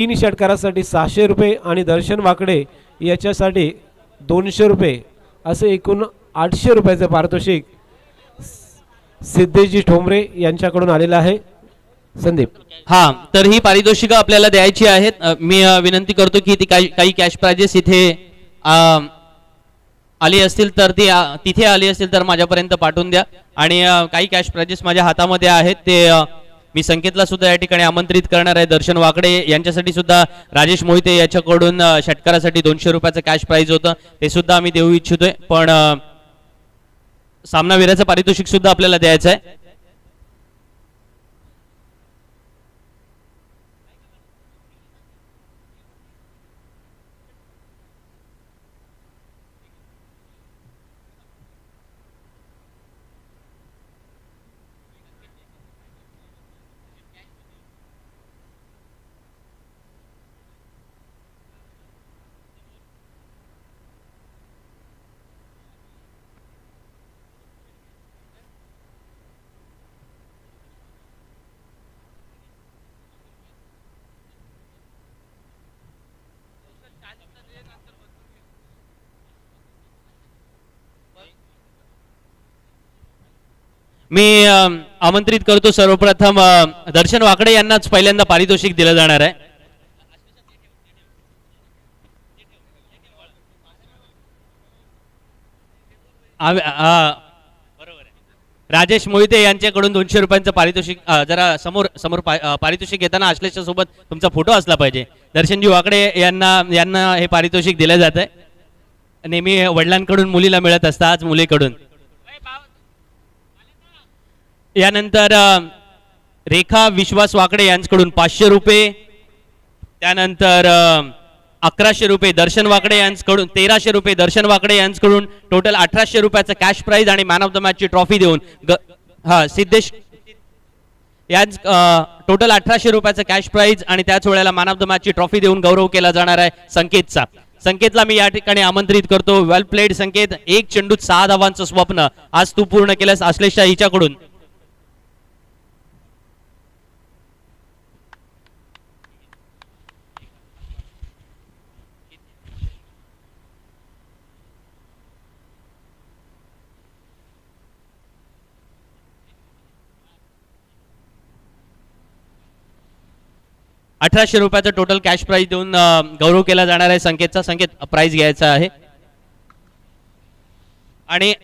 तीन षटकारासाठी 600 रुपये आणि दर्शन वाकडे याच्यासाठी 200 रुपये असे एकूण 800 रुपयाचे पारितोषिक सिद्धेशजी ठोंबरे यांच्याकडून आलेलं आहे. संदीप. हा, तर ही पारितोषिकं आपल्याला द्यायची आहेत. मी विनंती करतो की ती काही कॅश प्राइजेस इथे आली असतील तर ती तिथे आली असतील तर माझ्यापर्यंत पाठवून द्या. आणि काही कॅश प्राइजेस माझ्या हातामध्ये आहेत ते मी संकेतला सुद्धा या ठिकाणी आमंत्रित करणार आहे. दर्शन वाकडे यांच्यासाठी सुद्धा राजेश मोहिते याच्याकडून षटकारासाठी 200 रुपयाचं कॅश प्राइज होतं, ते सुद्धा आम्ही देऊ इच्छितोय. पण सामनावीराचं पारितोषिक सुद्धा आपल्याला द्यायचं आहे. मी आमंत्रित करतो सर्वप्रथम दर्शन वाकडे यांनाच पहिल्यांदा पारितोषिक दिलं जाणार आहे. राजेश मोहिते यांच्याकडून 200 रुपयांचं पारितोषिक. जरा समोर समोर पारितोषिक घेताना आश्लेषच्या सोबत तुमचा फोटो असला पाहिजे. दर्शनजी वाकडे यांना हे पारितोषिक दिलं जात आहे. नेहमी वडिलांकडून मुलीला मिळत असतं, आज मुलीकडून. यानंतर रेखा विश्वास वाकडे यांच्याकडून 500 रुपये. त्यानंतर 1100 रुपये दर्शन वाकडे यांच्याकडून, 1300 रुपये दर्शन वाकडे यांच्याकडून, टोटल 1800 रुपयाचं कॅश प्राइज आणि मॅन ऑफ द मॅचची ट्रॉफी देऊन सिद्धेश यांच टोटल 1800 रुपयाचं कॅश प्राइज आणि त्याच वेळेला मॅन ऑफ द मॅचची ट्रॉफी देऊन गौरव केला जाणार आहे संकेतचा. संकेतला मी या ठिकाणी आमंत्रित करतो. वेल प्लेड संकेत. 1 चेंडूत 6 धावांचं स्वप्न आज तू पूर्ण केलंस आश्लेषच्या हिच्याकडून. ₹1800 रुपयाचं टोटल कॅश प्राइज देऊन गौरव केला जाणार आहे संकेतचा. संकेत प्राइज घ्यायचा आहे. आणि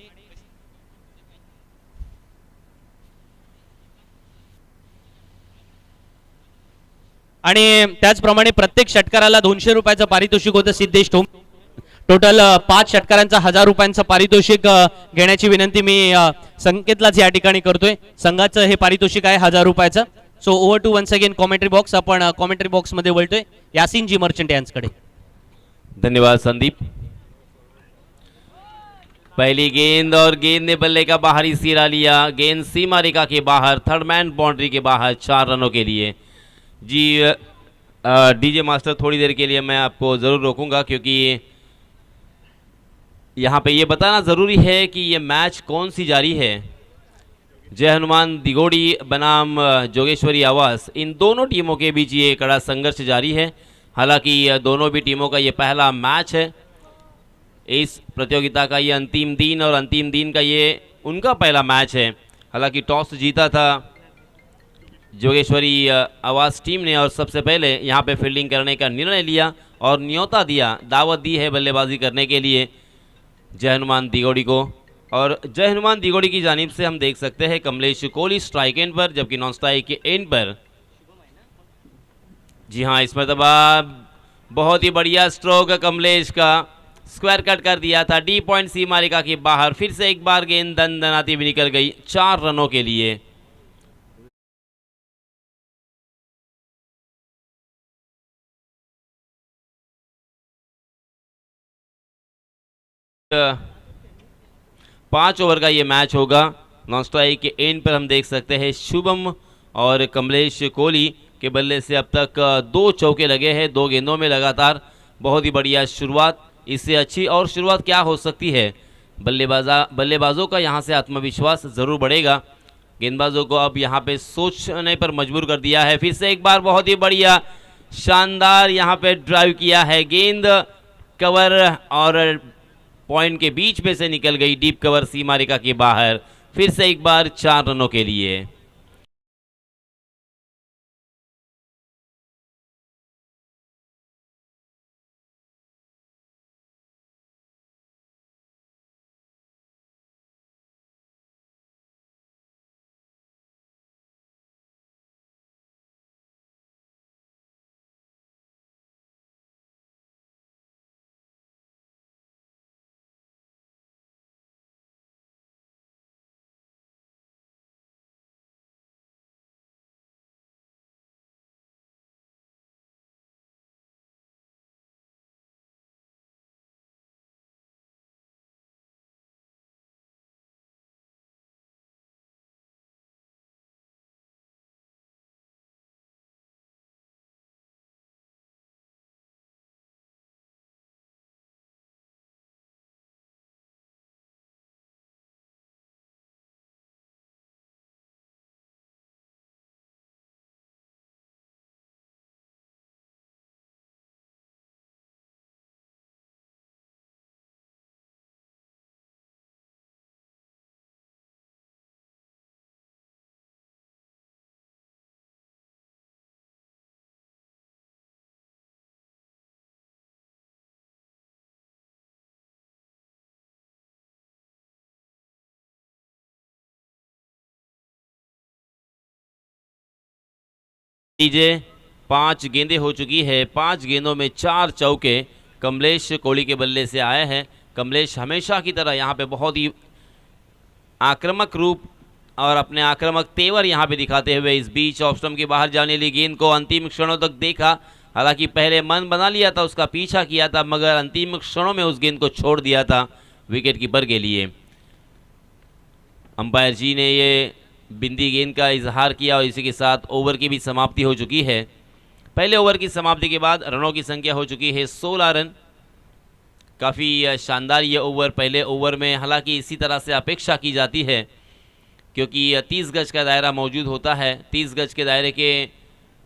त्याचप्रमाणे प्रत्येक षटकाराला 200 रुपयाचं पारितोषिक होतं सिद्धेश ठोंब. टोटल 5 षटकारांचा 1000 रुपयांचं पारितोषिक घेण्याची विनंती मी संकेतलाच या ठिकाणी करतोय. संघाचं हे पारितोषिक आहे 1000 रुपयाचं. So over to once again commentary box. आपण कॉमेंट्री बॉक्स मध्ये बोलतोय यासिन जी मर्चंट यांच्याकडे. धन्यवाद संदीप. पहली गेंद और गेंद ने बल्ले का बाहरी सिरा लिया. गेंद सीमा रेखा के बाहर, थर्ड मैन बाउंड्री के बाहर 4 रनों के लिए. जी डीजे मास्टर, थोड़ी देर के लिए मैं आपको ज़रूर रोकूंगा क्योंकि यहाँ पे ये बताना ज़रूरी है कि ये मैच कौन सी जारी है. जय हनुमान दिगोड़ी बनाम जोगेश्वरी आवास, इन दोनों टीमों के बीच ये कड़ा संघर्ष जारी है. हालांकि दोनों भी टीमों का ये पहला मैच है. इस प्रतियोगिता का ये अंतिम दिन और अंतिम दिन का ये उनका पहला मैच है. हालांकि टॉस जीता था जोगेश्वरी आवास टीम ने और सबसे पहले यहाँ पे फील्डिंग करने का निर्णय लिया और न्योता दिया, दावत दी है बल्लेबाजी करने के लिए जय हनुमान दिगोड़ी को. और जय हनुमान दिगोड़ी की जानिब से हम देख सकते हैं कमलेश कोहली स्ट्राइक एंड पर, जबकि नॉन स्ट्राइक के एंड पर जी हाँ इस मरतबा बहुत ही बढ़िया स्ट्रोक कमलेश का. स्क्वायर कट कर दिया था डी पॉइंट सीमा रेखा के बाहर. फिर से एक बार गेंद दनाती हुई निकल गई 4 रनों के लिए. पाँच ओवर का ये मैच होगा. नॉन स्ट्राइक के एंड पर हम देख सकते हैं शुभम और कमलेश कोहली के बल्ले से अब तक 2 चौके लगे हैं 2 गेंदों में लगातार. बहुत ही बढ़िया शुरुआत. इससे अच्छी और शुरुआत क्या हो सकती है. बल्लेबाजों का यहाँ से आत्मविश्वास ज़रूर बढ़ेगा. गेंदबाजों को अब यहाँ पे सोचने पर मजबूर कर दिया है. फिर से एक बार बहुत ही बढ़िया शानदार यहाँ पे ड्राइव किया है, गेंद कवर और पॉइंट के बीच में से निकल गई, डीप कवर सीमा रेखा के बाहर। फिर से एक बार 4 रनों के लिए। लीजिए 5 गेंदें हो चुकी है, 5 गेंदों में 4 चौके कमलेश कोहली के बल्ले से आए हैं। कमलेश हमेशा की तरह यहाँ पे बहुत ही आक्रामक रूप और अपने आक्रामक तेवर यहाँ पे दिखाते हुए इस बीच ऑफ स्टंप के बाहर जाने वाली गेंद को अंतिम क्षणों तक देखा। हालांकि पहले मन बना लिया था, उसका पीछा किया था, मगर अंतिम क्षणों में उस गेंद को छोड़ दिया था विकेट कीपर के लिए। अंपायर जी ने ये बिंदी गेंद का इजहार किया और इसी के साथ ओवर की भी समाप्ति हो चुकी है। पहले ओवर की समाप्ति के बाद रनों की संख्या हो चुकी है 16 रन। काफ़ी शानदार ये ओवर पहले ओवर में, हालांकि इसी तरह से अपेक्षा की जाती है क्योंकि 30 गज का दायरा मौजूद होता है। 30 गज के दायरे के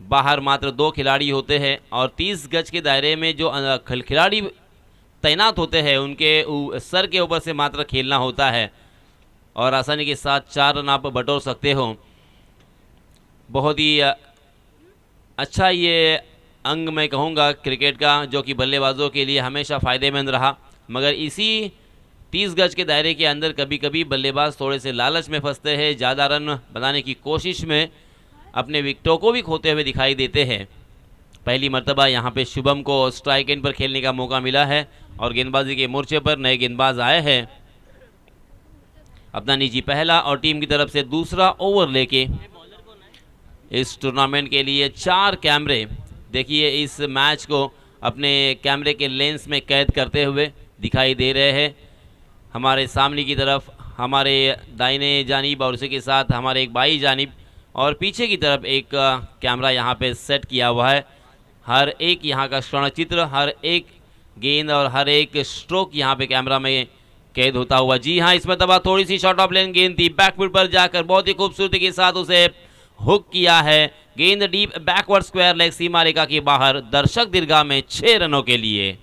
बाहर मात्र 2 खिलाड़ी होते हैं और 30 गज के दायरे में जो खिलाड़ी तैनात होते हैं उनके सर के ऊपर से मात्र खेलना होता है और आसानी के साथ 4 रन आप बटोर सकते हो। बहुत ही अच्छा ये अंग मैं कहूँगा क्रिकेट का, जो कि बल्लेबाजों के लिए हमेशा फ़ायदेमंद रहा। मगर इसी 30 गज के दायरे के अंदर कभी कभी बल्लेबाज थोड़े से लालच में फंसते हैं, ज़्यादा रन बनाने की कोशिश में अपने विकेटों को भी खोते हुए दिखाई देते हैं। पहली मर्तबा यहाँ पे शुभम को स्ट्राइक एंड पर खेलने का मौका मिला है और गेंदबाजी के मोर्चे पर नए गेंदबाज आए हैं। अपना निजी पहला और टीम की तरफ से दूसरा ओवर लेके इस टूर्नामेंट के लिए 4 कैमरे देखिए इस मैच को अपने कैमरे के लेंस में कैद करते हुए दिखाई दे रहे हैं। हमारे सामने की तरफ, हमारे दाहिने जानिब और उसी के साथ हमारे एक बाई जानिब और पीछे की तरफ एक कैमरा यहाँ पे सेट किया हुआ है। हर एक यहाँ का स्वर्ण चित्र, हर एक गेंद और हर एक स्ट्रोक यहाँ पे कैमरा में कैद होता हुआ। जी हाँ, इसमें तबा थोड़ी सी शॉर्ट ऑफ लेन गेंद थी, बैकफुट पर जाकर बहुत ही खूबसूरती के साथ उसे हुक किया है। गेंद डीप बैकवर्ड स्क्वायर लेग सीमा रेखा के बाहर, दर्शक दीर्घा में 6 रनों के लिए।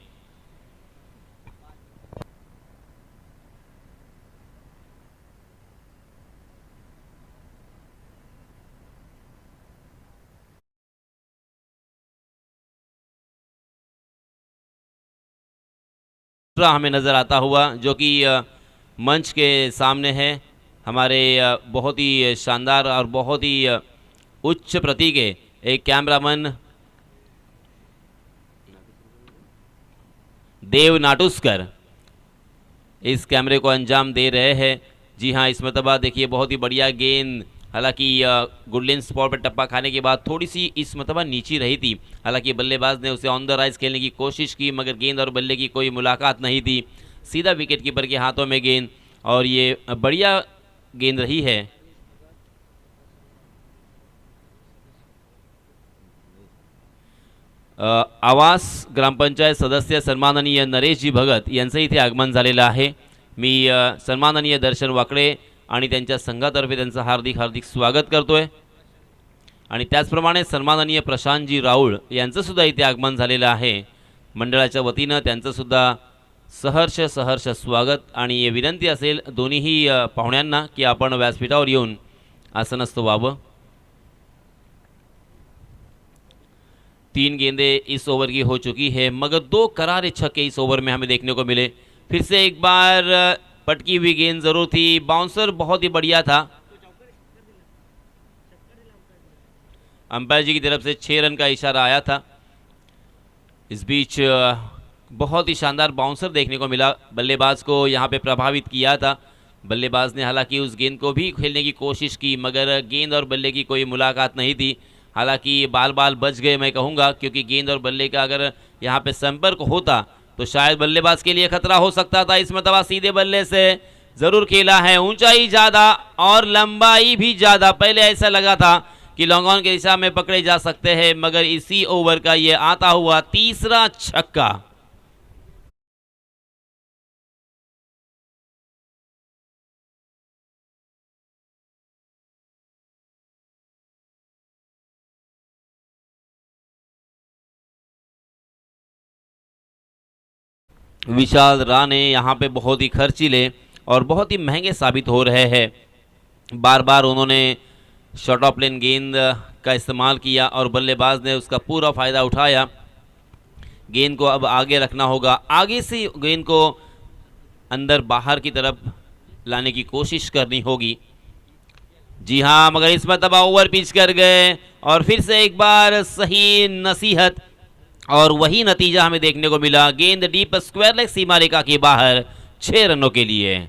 हमें नज़र आता हुआ जो कि मंच के सामने है, हमारे बहुत ही शानदार और बहुत ही उच्च प्रति के एक कैमरामैन देव नाटुस्कर इस कैमरे को अंजाम दे रहे हैं। जी हाँ, इस मरतबा देखिए बहुत ही बढ़िया गेंद, हालांकि गुडलिन स्पॉट पर टप्पा खाने के बाद थोड़ी सी इस मरतबा नीची रही थी। हालांकि बल्लेबाज ने उसे ऑन द राइज खेलने की कोशिश की मगर गेंद और बल्ले की कोई मुलाकात नहीं थी। सीधा विकेट कीपर के हाथों में गेंद और ये बढ़िया गेंद रही है। आवास ग्रामपंचायत सदस्य सन्माननीय नरेशजी भगत यांचं इथे आगमन झालेलं आहे। मी सन्माननीय दर्शन वाकडे आणि त्यांच्या संघातर्फे त्यांचं हार्दिक स्वागत करतोय। आणि त्याचप्रमाणे सन्माननीय प्रशांतजी राऊळ यांचं सुद्धा इथे आगमन झालेलं आहे. मंडळाच्या वतीनं त्यांचं सुद्धा सहर्ष स्वागत आणि विनंती असेल दोन्हीही पाहुण्यांना की आपण व्यासपीठावर येऊन आसनस्थ व्हावं. 3 गेंदें इस ओवर की हो चुकी है, मगर 2 करारे छक्के इस ओवर में हमें देखने को मिले. फिर से एक बार पटकी हुई गेंद जरूर थी, बाउंसर बहुत ही बढ़िया था. अंपायर जी की तरफ से 6 रन का इशारा आया था. इस बीच बहुत ही शानदार बाउंसर देखने को मिला, बल्लेबाज को यहाँ पे प्रभावित किया था. बल्लेबाज ने हालांकि उस गेंद को भी खेलने की कोशिश की, मगर गेंद और बल्ले की कोई मुलाकात नहीं थी. हालांकि बाल बच गए मैं कहूँगा, क्योंकि गेंद और बल्ले का अगर यहाँ पे संपर्क होता तो शायद बल्लेबाज के लिए खतरा हो सकता था. इस मरतबा सीधे बल्ले से ज़रूर खेला है, ऊंचाई ज़्यादा और लंबाई भी ज़्यादा. पहले ऐसा लगा था कि लॉन्ग ऑन की दिशा में पकड़े जा सकते हैं, मगर इसी ओवर का ये आता हुआ तीसरा छक्का. विशाल राणे यहाँ पे बहुत ही खर्चीले और बहुत ही महंगे साबित हो रहे हैं. बार बार उन्होंने शॉर्ट ऑफ लेन गेंद का इस्तेमाल किया और बल्लेबाज ने उसका पूरा फ़ायदा उठाया. गेंद को अब आगे रखना होगा, आगे से गेंद को अंदर बाहर की तरफ लाने की कोशिश करनी होगी. जी हाँ, मगर इस मरतबा ओवर पिच कर गए और फिर से एक बार सही नसीहत और वही नतीजा हमें देखने को मिला. गेंद डीप स्क्वायर लेग सीमा रेखा के बाहर 6 रनों के लिए.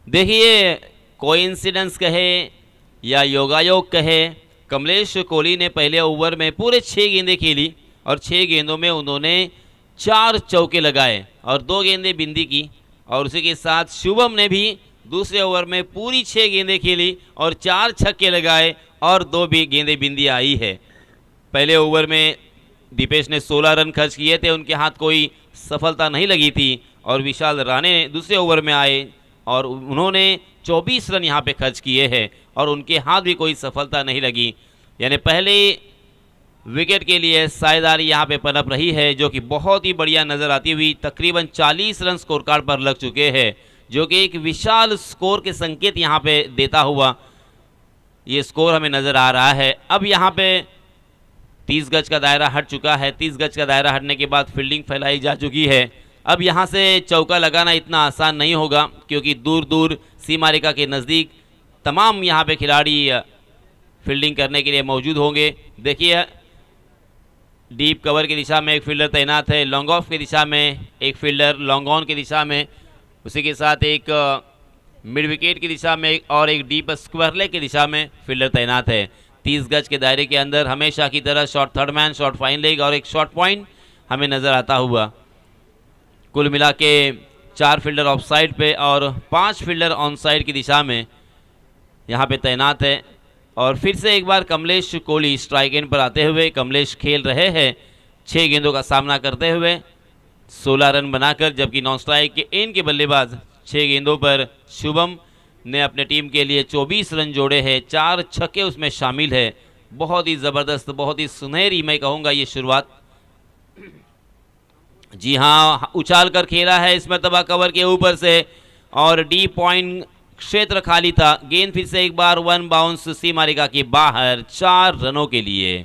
देखिए, कोइंसिडेंस कहे या योगायोग कहे, कमलेश कोहली ने पहले ओवर में पूरे 6 गेंदें खेली और 6 गेंदों में उन्होंने 4 चौके लगाए और 2 गेंदें बिंदी की. और उसी के साथ शुभम ने भी दूसरे ओवर में पूरी 6 गेंदें खेली और 4 छक्के लगाए और 2 भी गेंदें बिंदी आई है. पहले ओवर में दीपेश ने 16 रन खर्च किए थे, उनके हाथ कोई सफलता नहीं लगी थी. और विशाल राणे दूसरे ओवर में आए और उन्होंने 24 रन यहाँ पे खर्च किए हैं और उनके हाथ भी कोई सफलता नहीं लगी. यानी पहले विकेट के लिए साझेदारी यहाँ पे पनप रही है, जो कि बहुत ही बढ़िया नज़र आती हुई. तकरीबन 40 रन स्कोर कार्ड पर लग चुके हैं, जो कि एक विशाल स्कोर के संकेत यहाँ पे देता हुआ ये स्कोर हमें नज़र आ रहा है. अब यहाँ पे 30 गज का दायरा हट चुका है. 30 गज का दायरा हटने के बाद फील्डिंग फैलाई जा चुकी है. अब यहाँ से चौका लगाना इतना आसान नहीं होगा, क्योंकि दूर दूर सीमा रेखा के नज़दीक तमाम यहाँ पे खिलाड़ी फील्डिंग करने के लिए मौजूद होंगे. देखिए, डीप कवर की दिशा में एक फील्डर तैनात है, लॉन्ग ऑफ की दिशा में एक फील्डर, लॉन्ग ऑन की दिशा में, उसी के साथ एक मिड विकेट की दिशा में और एक डीप स्क्वायर लेग की दिशा में फील्डर तैनात है. 30 गज के दायरे के अंदर हमेशा की तरह short third man, short fine leg और एक शॉर्ट पॉइंट हमें नज़र आता हुआ. कुल मिला के 4 फील्डर ऑफ साइड पे और 5 फील्डर ऑन साइड की दिशा में यहाँ पे तैनात है. और फिर से एक बार कमलेश कोहली स्ट्राइक एंड पर आते हुए कमलेश खेल रहे हैं 6 गेंदों का सामना करते हुए 16 रन बनाकर, जबकि नॉन स्ट्राइक के एंड के बल्लेबाज 6 गेंदों पर शुभम ने अपने टीम के लिए 24 रन जोड़े हैं. 4 छक्के उसमें शामिल है. बहुत ही ज़बरदस्त, बहुत ही सुनहरी मैं कहूँगा ये शुरुआत. जी हाँ, उछाल कर खेला है इस मरतबा कवर के ऊपर से और डी पॉइंट क्षेत्र खाली था. गेंद फिर से एक बार 1 बाउंस सीमा रेखा के बाहर 4 रनों के लिए.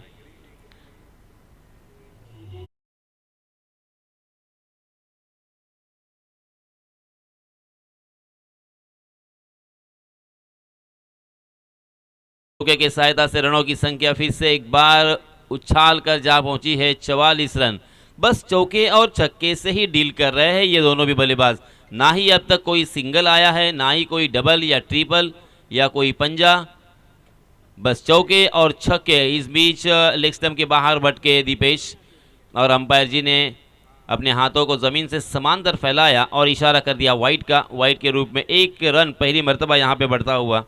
चौके की सहायता से रनों की संख्या फिर से एक बार उछाल कर जा पहुंची है 44 रन. बस चौके और छक्के से ही डील कर रहे हैं ये दोनों भी बल्लेबाज. ना ही अब तक कोई सिंगल आया है, ना ही कोई डबल या ट्रिपल या कोई पंजा. बस चौके और छक्के. इस बीच लेग स्टंप के बाहर भटके दीपेश और अंपायर जी ने अपने हाथों को ज़मीन से समांतर फैलाया और इशारा कर दिया वाइड का. वाइड के रूप में 1 रन पहली मरतबा यहाँ पे बढ़ता हुआ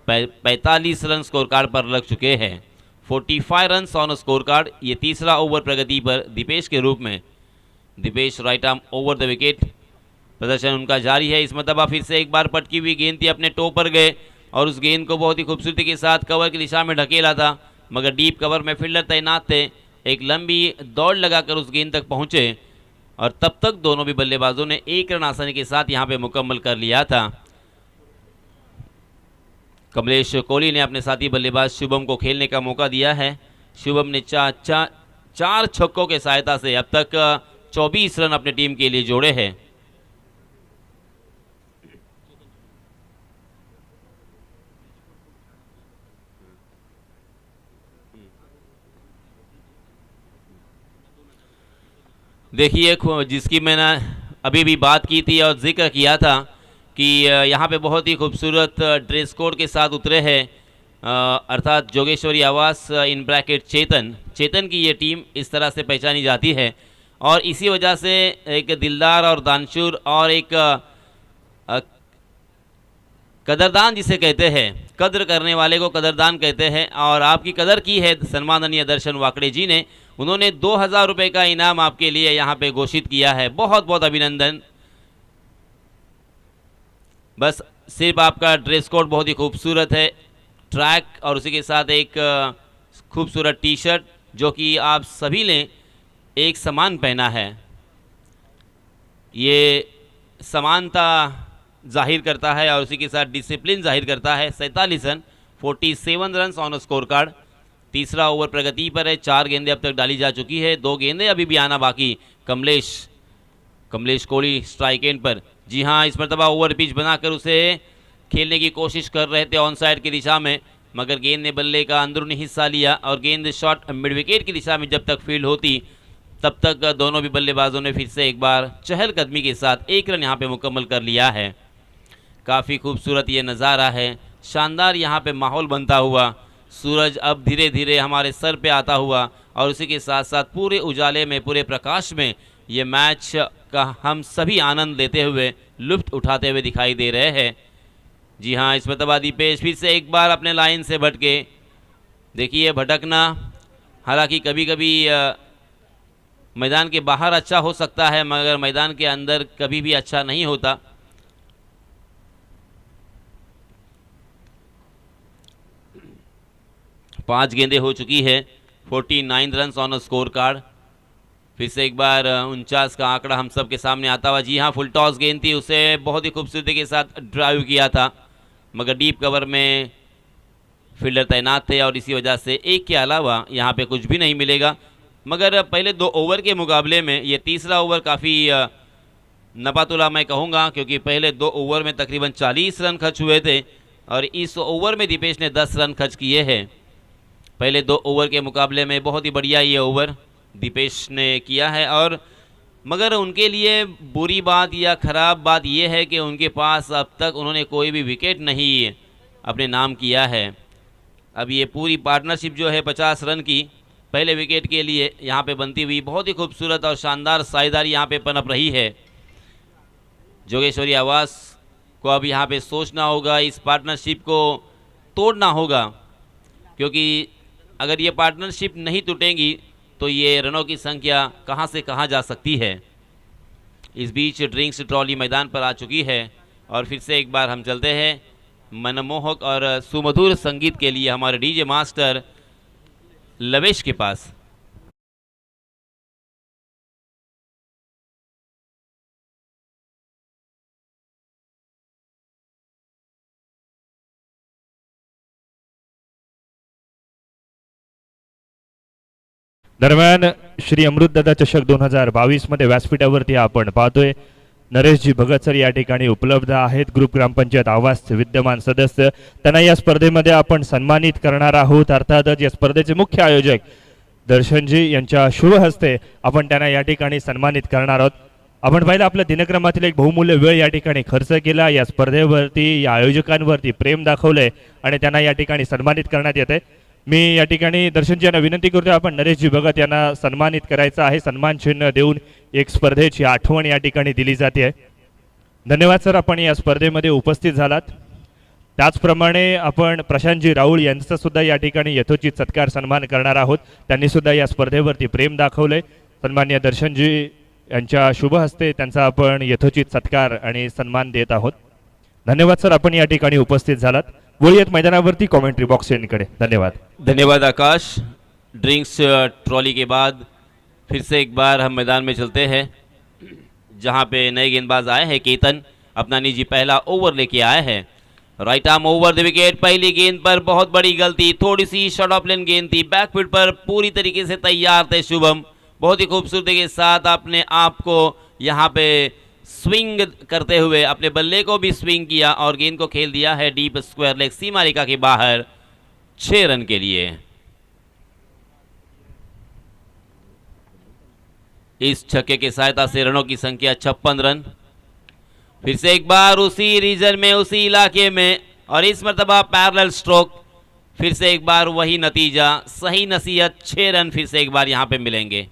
45 रन स्कोर कार्ड पर लग चुके हैं. 45 रन्स ऑन स्कोर कार्ड। ये तीसरा ओवर प्रगति पर दीपेश के रूप में। Deepesh right arm over the wicket, प्रदर्शन उनका जारी है। इस मरतबा फिर से एक बार पटकी हुई गेंद थी, अपने टो पर गए और उस गेंद को बहुत ही खूबसूरती के साथ कवर की दिशा में ढकेला था, मगर डीप कवर में फील्डर तैनात थे, एक लंबी दौड़ लगाकर उस गेंद तक पहुंचे और तब तक दोनों भी बल्लेबाजों ने एक रन आसानी के साथ यहां पे मुकम्मल कर लिया था। कमलेश कोहली ने अपने साथी बल्लेबाज शुभम को खेलने का मौका दिया है। शुभम ने चार छक्कों के सहायता से अब तक 24 रन अपनी टीम के लिए जोड़े हैं। देखिए, जिसकी मैंने अभी भी बात की थी और जिक्र किया था कि यहाँ पे बहुत ही खूबसूरत ड्रेस कोड के साथ उतरे हैं, अर्थात जोगेश्वरी आवास इन ब्रैकेट चेतन की ये टीम इस तरह से पहचानी जाती है और इसी वजह से एक दिलदार और दानशूर और एक कदरदान जिसे कहते हैं, कद्र करने वाले को कदरदान कहते हैं और आपकी कदर की है सम्माननीय दर्शन वाकड़े जी ने। उन्होंने 2000 रुपये का इनाम आपके लिए यहाँ पे घोषित किया है। बहुत बहुत अभिनंदन। बस सिर्फ आपका ड्रेस कोड बहुत ही खूबसूरत है, ट्रैक और उसी के साथ एक खूबसूरत टी शर्ट जो कि आप सभी ने एक समान पहना है, ये समानता जाहिर करता है और उसी के साथ डिसिप्लिन जाहिर करता है। 47 run 47 run on score card. तीसरा ओवर प्रगति पर है, 4 गेंदें अब तक डाली जा चुकी है, 2 गेंदें अभी भी आना बाकी। कमलेश कोहली स्ट्राइक एंड पर। जी हाँ, इस मरतबा ओवर पिच बनाकर उसे खेलने की कोशिश कर रहे थे ऑन साइड की दिशा में, मगर गेंद ने बल्ले का अंदरूनी हिस्सा लिया और गेंद शॉट मिड विकेट की दिशा में जब तक फील्ड होती तब तक दोनों भी बल्लेबाजों ने फिर से एक बार चहलकदमी के साथ 1 रन यहाँ पे मुकम्मल कर लिया है। काफ़ी खूबसूरत ये नज़ारा है, शानदार यहाँ पे माहौल बनता हुआ, सूरज अब धीरे धीरे हमारे सर पे आता हुआ और उसी के साथ साथ पूरे उजाले में, पूरे प्रकाश में ये मैच का हम सभी आनंद लेते हुए, लुत्फ उठाते हुए दिखाई दे रहे हैं। जी हाँ, इस मरतबा दीपेश फिर से एक बार अपने लाइन से भटके। देखिए, भटकना हालांकि कभी कभी मैदान के बाहर अच्छा हो सकता है, मगर मैदान के अंदर कभी भी अच्छा नहीं होता। पाँच गेंदें हो चुकी है, 49 रन ऑन स्कोर कार्ड। फिर से एक बार 49 का आंकड़ा हम सब के सामने आता हुआ। जी हाँ, फुल टॉस गेंद थी, उसे बहुत ही खूबसूरती के साथ ड्राइव किया था, मगर डीप कवर में फील्डर तैनात थे और इसी वजह से एक के अलावा यहाँ पे कुछ भी नहीं मिलेगा। मगर पहले 2 ओवर के मुकाबले में ये तीसरा ओवर काफ़ी नपातुला मैं कहूँगा, क्योंकि पहले 2 ओवर में तकरीबन 40 रन खर्च हुए थे और इस ओवर में दीपेश ने 10 रन खर्च किए हैं। पहले 2 ओवर के मुकाबले में बहुत ही बढ़िया ये ओवर दीपेश ने किया है। और मगर उनके लिए बुरी बात या ख़राब बात यह है कि उनके पास अब तक उन्होंने कोई भी विकेट नहीं अपने नाम किया है। अब ये पूरी पार्टनरशिप जो है 50 रन की पहले विकेट के लिए यहाँ पे बनती हुई बहुत ही खूबसूरत और शानदार साझेदारी यहाँ पे पनप रही है। जोगेश्वरी आवास को अब यहाँ पे सोचना होगा, इस पार्टनरशिप को तोड़ना होगा, क्योंकि अगर ये पार्टनरशिप नहीं टूटेंगी तो ये रनों की संख्या कहाँ से कहाँ जा सकती है। इस बीच ड्रिंक्स ट्रॉली मैदान पर आ चुकी है और फिर से एक बार हम चलते हैं मनमोहक और सुमधुर संगीत के लिए हमारे डीजे मास्टर लवेश के पास। दरम्यान श्री अमृतदादा चषक 2022 मध्ये व्यासपीठावरती आपण पाहतोय नरेशजी भगत सर या ठिकाणी उपलब्ध आहेत, ग्रुप ग्रामपंचायत आवासचे विद्यमान सदस्य। त्यांना या स्पर्धेमध्ये आपण सन्मानित करणार आहोत। अर्थातच या स्पर्धेचे मुख्य आयोजक दर्शनजी यांच्या शुभ हस्ते आपण त्यांना या ठिकाणी सन्मानित करणार आहोत। आपण पाहिलं आपल्या दिनक्रमातील एक बहुमूल्य वेळ या ठिकाणी खर्च केला, या स्पर्धेवरती या आयोजकांवरती प्रेम दाखवलंय आणि त्यांना या ठिकाणी सन्मानित करण्यात येते। मी या ठिकाणी दर्शनजी यांना विनंती करतो, आपण नरेशजी भगत यांना सन्मानित करायचं आहे। सन्मान चिन्ह देऊन एक स्पर्धेची आठवण या ठिकाणी दिली जाते। धन्यवाद सर, आपण या स्पर्धेमध्ये उपस्थित झालात। त्याचप्रमाणे आपण प्रशांतजी राऊळ यांचा सुद्धा या ठिकाणी यथोचित सत्कार सन्मान करणार आहोत. त्यांनी सुद्धा या स्पर्धेवरती प्रेम दाखवलंय. सन्मान्य दर्शनजी यांच्या शुभ हस्ते त्यांचा आपण यथोचित सत्कार आणि सन्मान देत आहोत. धन्यवाद सर, आपण या ठिकाणी उपस्थित झालात. बोलियत मैदानावरती कॉमेंट्री बॉक्स यांकडे. धन्यवाद. धन्यवाद आकाश. ड्रिंक्स ट्रॉली के बाद फिर से एक बार हम मैदान में चलते हैं जहां पे नए गेंदबाज आए हैं. केतन अपना निजी पहला ओवर लेके आए हैं. Right arm over the wicket. पहली गेंद पर बहुत बड़ी गलती, थोड़ी सी शॉर्ट ऑफ लेन गेंद थी. बैकफुट पर पूरी तरीके से तैयार थे शुभम. बहुत ही खूबसूरती के साथ अपने आप को यहाँ पे स्विंग करते हुए अपने बल्ले को भी स्विंग किया और गेंद को खेल दिया है डीप स्क्वायर लेग सीमा रेखा के बाहर 6 रन के लिए. इस छक्के की सहायता से रनों की संख्या 56 रन. फिर से एक बार उसी रीजन में, उसी इलाके में, और इस मरतबा पैरेलल स्ट्रोक. फिर से एक बार वही नतीजा, सही नसीहत. 6 रन फिर से एक बार यहां पे मिलेंगे.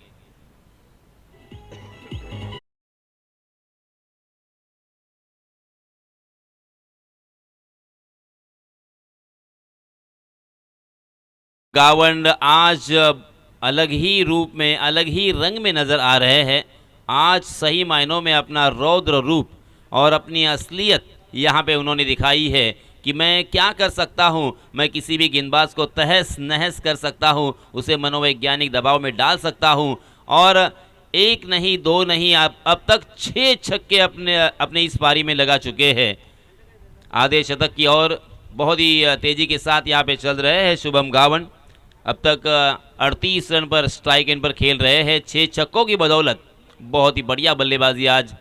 गावंड आज अलग ही रूप में, अलग ही रंग में नजर आ रहे हैं. आज सही मायनों में अपना रौद्र रूप और अपनी असलियत यहाँ पे उन्होंने दिखाई है कि मैं क्या कर सकता हूँ. मैं किसी भी गेंदबाज को तहस नहस कर सकता हूँ, उसे मनोवैज्ञानिक दबाव में डाल सकता हूँ. और एक नहीं, दो नहीं, अब तक 6 छक्के अपने इस पारी में लगा चुके हैं. आधे शतक की ओर बहुत ही तेज़ी के साथ यहाँ पे चल रहे हैं शुभम गावंड. अब तक 38 रन पर स्ट्राइक एंड पर खेल रहे हैं 6 छक्कों की बदौलत. बहुत ही बढ़िया बल्लेबाजी आज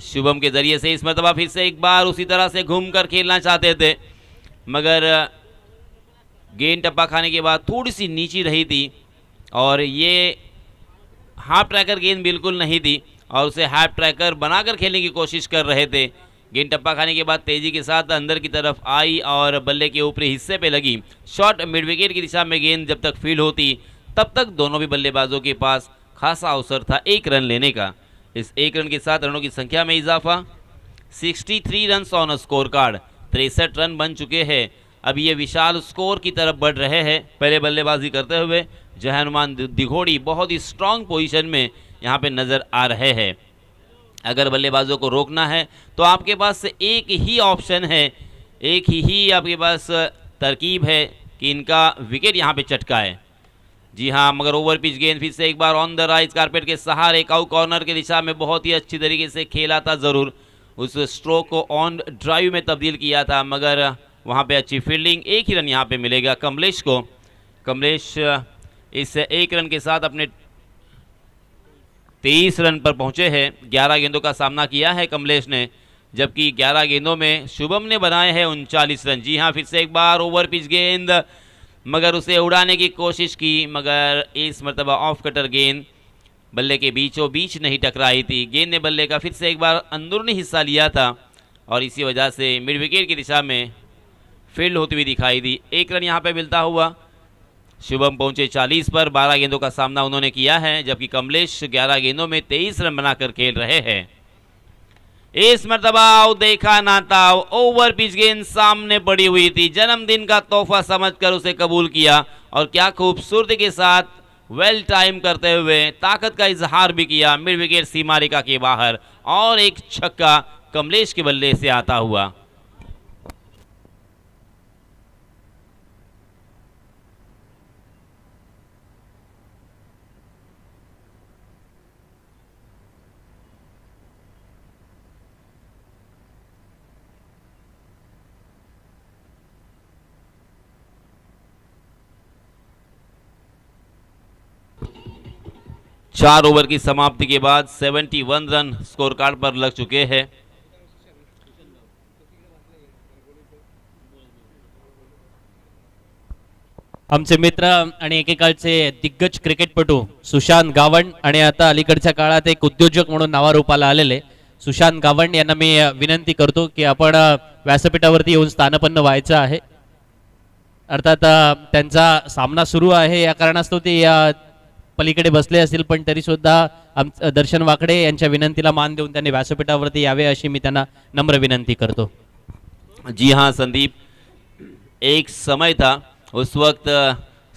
शुभम के जरिए से. इस मरतबा फिर से एक बार उसी तरह से घूमकर खेलना चाहते थे, मगर गेंद टप्पा खाने के बाद थोड़ी सी नीची रही थी और ये हाफ ट्रैकर गेंद बिल्कुल नहीं थी और उसे हाफ ट्रैकर बनाकर खेलने की कोशिश कर रहे थे. गेंद टप्पा खाने के बाद तेज़ी के साथ अंदर की तरफ आई और बल्ले के ऊपरी हिस्से पे लगी. शॉर्ट मिड विकेट की दिशा में गेंद जब तक फील्ड होती तब तक दोनों भी बल्लेबाजों के पास खासा अवसर था 1 रन लेने का. इस 1 रन के साथ रनों की संख्या में इजाफा. 63 run on score card. 63 run बन चुके हैं. अब ये विशाल स्कोर की तरफ बढ़ रहे हैं. पहले बल्लेबाजी करते हुए जय हनुमान दिघोड़ी बहुत ही स्ट्रांग पोजीशन में यहाँ पे नज़र आ रहे हैं. अगर बल्लेबाजों को रोकना है तो आपके पास एक ही ऑप्शन है, एक ही आपके पास तरकीब है कि इनका विकेट यहाँ पे चटकाए. जी हाँ, मगर ओवर पिच गेंद फिर से एक बार ऑन द राइज कारपेट के सहारे काउ कॉर्नर की दिशा में बहुत ही अच्छी तरीके से खेला था. ज़रूर उस स्ट्रोक को ऑन ड्राइव में तब्दील किया था, मगर वहाँ पे अच्छी फील्डिंग. 1 ही रन यहाँ पे मिलेगा कमलेश को. कमलेश इस 1 रन के साथ अपने 23 रन पर पहुंचे हैं. 11 गेंदों का सामना किया है कमलेश ने, जबकि 11 गेंदों में शुभम ने बनाए हैं 39 रन. जी हाँ, फिर से एक बार ओवर पिच गेंद, मगर उसे उड़ाने की कोशिश की, मगर इस मरतबा ऑफ कटर गेंद बल्ले के बीचों बीच नहीं टकराई थी. गेंद ने बल्ले का फिर से एक बार अंदरूनी हिस्सा लिया था और इसी वजह से मिड विकेट की दिशा में फील्ड होती हुई दिखाई दी. 1 रन यहाँ पे मिलता हुआ शुभम पहुंचे 40 पर. 12 गेंदों का सामना उन्होंने किया है, जबकि कमलेश 11 गेंदों में 23 रन बनाकर खेल रहे हैं. इस मरतबा देखा ना था, ओवर पिच गेंद सामने पड़ी हुई थी. जन्मदिन का तोहफा समझकर उसे कबूल किया और क्या खूबसूरती के साथ वेल टाइम करते हुए ताकत का इजहार भी किया. मिड विकेट सीमा रेखा के बाहर और एक छक्का कमलेश के बल्ले से आता हुआ. चार ओवर की समाप्ति के बाद 71 रन स्कोर कार्ड पर लग चुके हैं. आमचे मित्र आणि एकेकाळचे दिग्गज क्रिकेटपटू सुशांत गावंड आणि आता अलीकडच्या काळात एक उद्योजक म्हणून नावारूपाला आलेले सुशांत गावंड यांना मी विनंती करतो की आपण व्यासपीठावरती येऊन स्थानपन्न व्हायचं आहे. अर्थात त्यांचा सामना सुरू आहे या कारणास्तव ते पलीकडे बसले असतील, पण तरी सुद्धा दर्शन वाकडे यांच्या विनंतीला मान देऊन त्यांनी व्यासपीठावरती यावे अशी मी त्यांना नम्र विनंती करतो. जी हाँ संदीप, एक समय था उस वक्त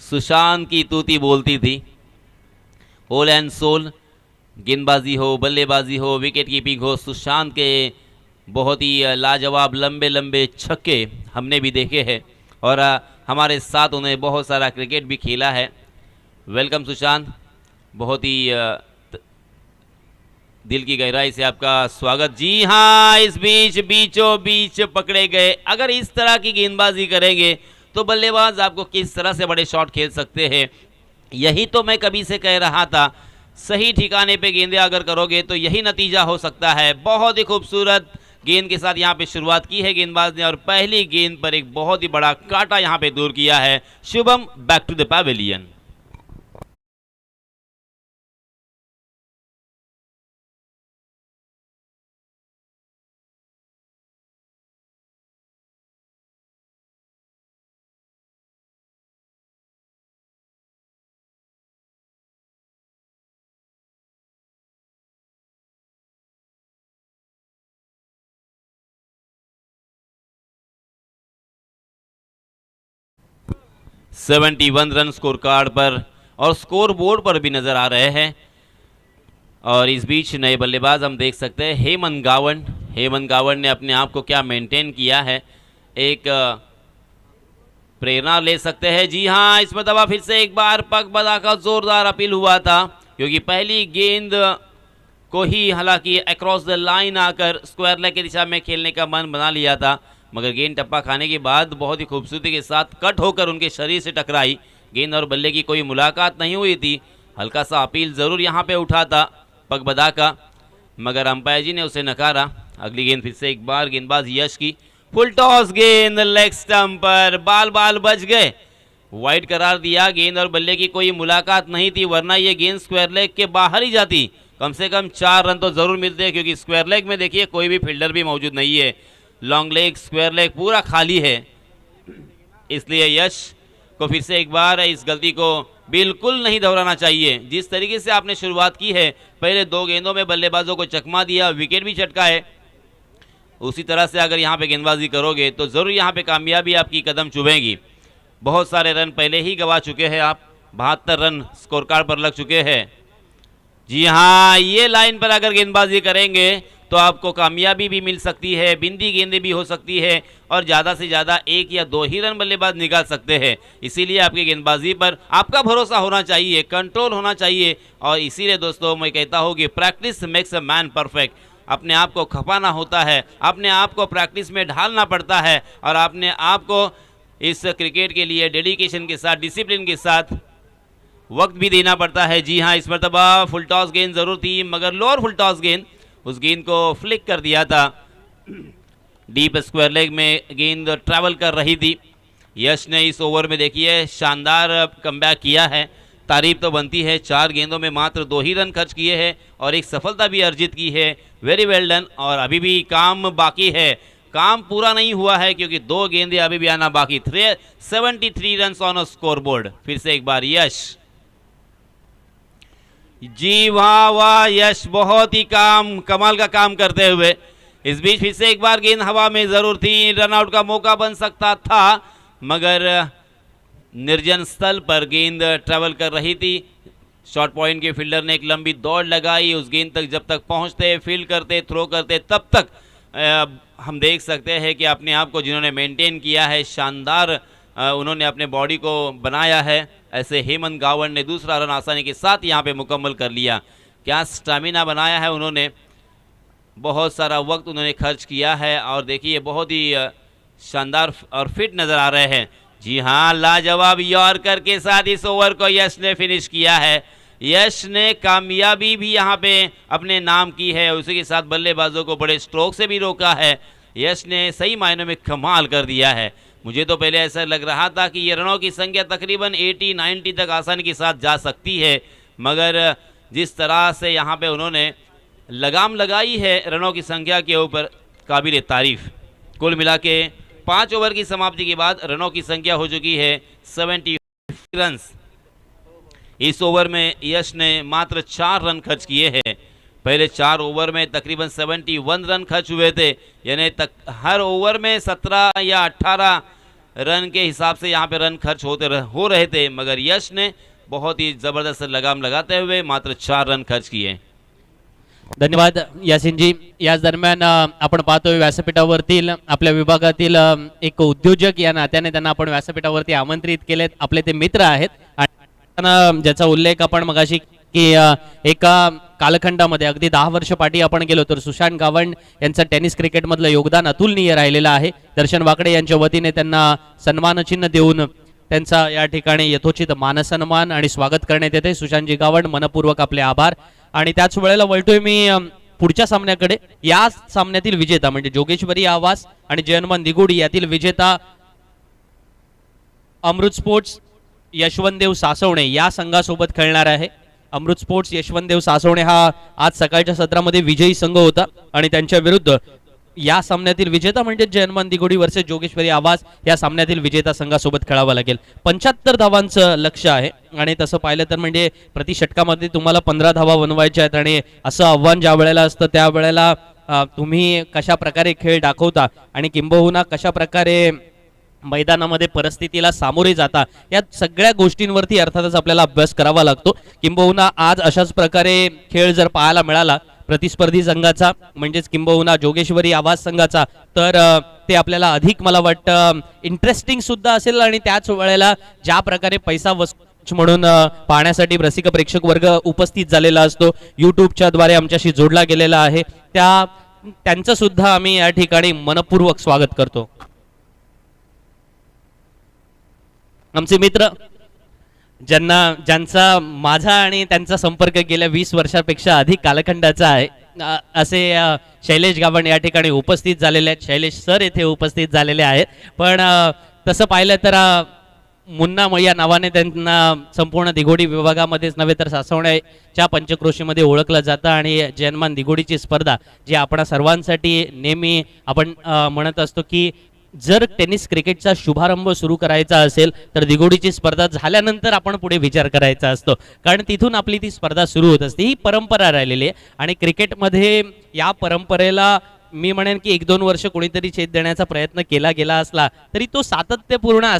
सुशांत की तूती बोलती थी। होल एंड सोल, गेंदबाजी हो, बल्लेबाजी हो, विकेट कीपिंग हो, सुशांत के बहुत ही लाजवाब लंबे लंबे छक्के हमने भी देखे हैं और हमारे साथ उन्हें बहुत सारा क्रिकेट भी खेला है। वेलकम सुशांत, बहुत ही दिल की गहराई से आपका स्वागत। जी हाँ, इस बीच बीचों बीच पकड़े गए। अगर इस तरह की गेंदबाजी करेंगे तो बल्लेबाज आपको किस तरह से बड़े शॉट खेल सकते हैं। यही तो मैं कभी से कह रहा था, सही ठिकाने पे गेंदें अगर करोगे तो यही नतीजा हो सकता है। बहुत ही खूबसूरत गेंद के साथ यहाँ पे शुरुआत की है गेंदबाज ने और पहली गेंद पर एक बहुत ही बड़ा कांटा यहाँ पे दूर किया है। Shubham, back to the pavilion. (71) run score card पर और स्कोर बोर्ड पर भी नजर आ रहे हैं। और इस बीच नए बल्लेबाज हम देख सकते हैं हेमंत गावन ने अपने आप को क्या मेंटेन किया है, एक प्रेरणा ले सकते हैं। जी हाँ, इस मरतबा फिर से एक बार पग बधा का जोरदार अपील हुआ था, क्योंकि पहली गेंद को ही हालांकि अक्रॉस द लाइन आकर स्क्वायर लेग की दिशा में खेलने का मन बना लिया था, मगर गेंद टप्पा खाने के बाद बहुत ही खूबसूरती के साथ कट होकर उनके शरीर से टकराई। गेंद और बल्ले की कोई मुलाकात नहीं हुई थी। हल्का सा अपील ज़रूर यहाँ पे उठा था पगबदा का, मगर अंपायर जी ने उसे नकारा। अगली गेंद फिर से एक बार गेंदबाज यश की, फुल टॉस गेंद लेग स्टंप पर, बाल बच गए, वाइड करार दिया। गेंद और बल्ले की कोई मुलाकात नहीं थी, वरना ये गेंद स्क्वायर लेग के बाहर ही जाती। कम से कम 4 रन तो ज़रूर मिलते, क्योंकि स्क्वायर लेग में देखिए कोई भी फील्डर भी मौजूद नहीं है। लॉन्ग लेग, स्क्वायर लेग पूरा खाली है, इसलिए यश को फिर से एक बार इस गलती को बिल्कुल नहीं दोहराना चाहिए। जिस तरीके से आपने शुरुआत की है, पहले 2 गेंदों में बल्लेबाजों को चकमा दिया, विकेट भी चटका है, उसी तरह से अगर यहाँ पे गेंदबाजी करोगे तो ज़रूर यहाँ पे कामयाबी आपकी कदम चुभेगी। बहुत सारे रन पहले ही गंवा चुके हैं आप, 72 रन स्कोर कार्ड पर लग चुके हैं। जी हाँ, ये लाइन पर अगर गेंदबाजी करेंगे तो आपको कामयाबी भी मिल सकती है, बिंदी गेंदें भी हो सकती है और ज़्यादा से ज़्यादा 1 या 2 ही रन बल्लेबाज निकाल सकते हैं। इसीलिए आपकी गेंदबाजी पर आपका भरोसा होना चाहिए, कंट्रोल होना चाहिए। और इसीलिए दोस्तों मैं कहता हूँ कि practice makes a man perfect. अपने आप को खपाना होता है, अपने आप को प्रैक्टिस में ढालना पड़ता है और अपने आप को इस क्रिकेट के लिए डेडिकेशन के साथ, डिसिप्लिन के साथ वक्त भी देना पड़ता है। जी हाँ, इस मरतबा फुल टॉस गेंद ज़रूर थी, मगर लोअर फुल टॉस गेंद, उस गेंद को फ्लिक कर दिया था। डीप स्क्वायर लेग में गेंद ट्रैवल कर रही थी। यश ने इस ओवर में देखिए शानदार कमबैक किया है, तारीफ तो बनती है। 4 गेंदों में मात्र 2 ही रन खर्च किए हैं और एक सफलता भी अर्जित की है। वेरी वेल डन। और अभी भी काम बाकी है, काम पूरा नहीं हुआ है, क्योंकि 2 गेंदें अभी भी आना बाकी। 73 run on a score board. फिर से एक बार यश, जी वाह वाह यश, बहुत ही कमाल का काम करते हुए। इस बीच फिर से एक बार गेंद हवा में जरूर थी, रनआउट का मौका बन सकता था, मगर निर्जन स्थल पर गेंद ट्रैवल कर रही थी। शॉर्ट पॉइंट के फील्डर ने एक लंबी दौड़ लगाई, उस गेंद तक जब तक पहुंचते, फील्ड करते, थ्रो करते, तब तक हम देख सकते हैं कि अपने आप को जिन्होंने मेंटेन किया है, शानदार उन्होंने अपने बॉडी को बनाया है। ऐसे हेमंत गावन ने दूसरा रन आसानी के साथ यहाँ पे मुकम्मल कर लिया। क्या स्टैमिना बनाया है उन्होंने, बहुत सारा वक्त उन्होंने खर्च किया है और देखिए बहुत ही शानदार और फिट नज़र आ रहे हैं। जी हाँ, लाजवाब यॉर्कर के साथ इस ओवर को यश ने फिनिश किया है। यश ने कामयाबी भी यहाँ पे अपने नाम की है, उसी के साथ बल्लेबाजों को बड़े स्ट्रोक से भी रोका है। यश ने सही मायनों में कमाल कर दिया है। मुझे तो पहले ऐसा लग रहा था कि ये रनों की संख्या तकरीबन 80-90 तक आसानी के साथ जा सकती है, मगर जिस तरह से यहाँ पे उन्होंने लगाम लगाई है रनों की संख्या के ऊपर, काबिल तारीफ। कुल मिला के 5 ओवर की समाप्ति के बाद रनों की संख्या हो चुकी है 70 रन। इस ओवर में यश ने मात्र 4 रन खर्च किए हैं। पहले 4 ओवर में तकरीबन 71 रन खर्च हुए थे, यानी हर ओवर में 17 या 18 रन के हिसाब से यहाँ पे रन खर्च हो रहे थे, मगर यश ने बहुत ही ज़बरदस्त लगाम लगाते हुए मात्र 4 रन खर्च किए। धन्यवाद यासिनजी. याच दरम्यान आपण पाहतोय व्यासपीठावरतील आपल्या विभागातील एक उद्योजक या नात्याने त्यांना आपण व्यासपीठावरती आमंत्रित केलेत. आपले ते मित्र आहेत आणि ज्याचा उल्लेख आपण मगाशी की एका कालखंडामध्ये अगदी 10 वर्ष पाठी आपण गेलो तर सुशांत गावंड यांचं टेनिस क्रिकेटमधलं योगदान अतुलनीय राहिलेलं आहे. दर्शन वाकडे यांच्या वतीने त्यांना सन्मानचिन्ह देऊन त्यांचा या ठिकाणी यथोचित मानसन्मान आणि स्वागत करण्यात येते. सुशांतजी गावंड मनपूर्वक आपले आभार. आणि त्याच वेळेला वळतोय मी पुढच्या सामन्याकडे. या सामन्यातील विजेता म्हणजे जोगेश्वरी आवास आणि जयहनुमान दिगोडी यातील विजेता अमृत स्पोर्ट्स यशवंतदेव सासवणे या संघासोबत खेळणार आहे. अमृत स्पोर्ट्स यशवंतदेव सासवणे हा आज सकाळच्या सत्रामध्ये विजयी संघ होता आणि त्यांच्या विरुद्ध या सामन्यातील विजेता म्हणजे जयहनुमान दिगोडी वर्सेस जोगेश्वरी आवास या सामन्यातील विजेता संघासोबत खेळावं लागेल. 75 धावांचं लक्ष्य आहे आणि तसं पाहिलं तर म्हणजे प्रति षटकामध्ये तुम्हाला 15 धावा बनवायच्या आहेत आणि असं आव्हान ज्या वेळेला असतं त्यावेळेला तुम्ही कशा प्रकारे खेळ दाखवता आणि किंबहुना कशा प्रकारे मैदानामध्ये परिस्थितीला सामोरे जाता या सगळ्या गोष्टींवरती अर्थातच आपल्याला अभ्यास करावा लागतो. किंबहुना आज अशाच प्रकारे खेळ जर पाहायला मिळाला प्रतिस्पर्धी संघाचा म्हणजेच किंबहुना जोगेश्वरी आवाज संघाचा तर ते आपल्याला अधिक मला वाटतं इंटरेस्टिंग सुद्धा असेल आणि त्याच वेळेला ज्या प्रकारे पैसा वसूल म्हणून पाहण्यासाठी रसिक प्रेक्षक वर्ग उपस्थित झालेला असतो यूट्यूबच्या द्वारे आमच्याशी जोडला गेलेला आहे त्यांचं सुद्धा आम्ही या ठिकाणी मनपूर्वक स्वागत करतो. आमचे मित्र ज्यांचा माझा आणि त्यांचा संपर्क गेल्या 20 वर्षापेक्षा अधिक कालखंडाचा आहे असे शैलेश गावंड या ठिकाणी उपस्थित झालेले आहेत. शैलेश सर येथे उपस्थित झालेले आहेत. पण तसं पाहिलं तर मुन्ना या नावाने त्यांना संपूर्ण दिगोडी विभागामध्येच नव्हे तर सासवण्याच्या पंचक्रोशीमध्ये ओळखलं जातं आणि जयहनुमान दिगोडीची स्पर्धा जी आपण सर्वांसाठी नेहमी आपण म्हणत असतो की जर टेनिस क्रिकेटचा शुभारंभ सुरू करायचा असेल तर दिगोडीची स्पर्धा झाल्यानंतर आपण पुढे विचार करायचा असतो, कारण तिथून आपली ती स्पर्धा सुरू होत असते. ही परंपरा राहिलेली आहे आणि क्रिकेटमध्ये या परंपरेला मी म्हणेन की 1-2 वर्ष कोणीतरी छेद देण्याचा प्रयत्न केला गेला असला तरी तो सातत्यपूर्ण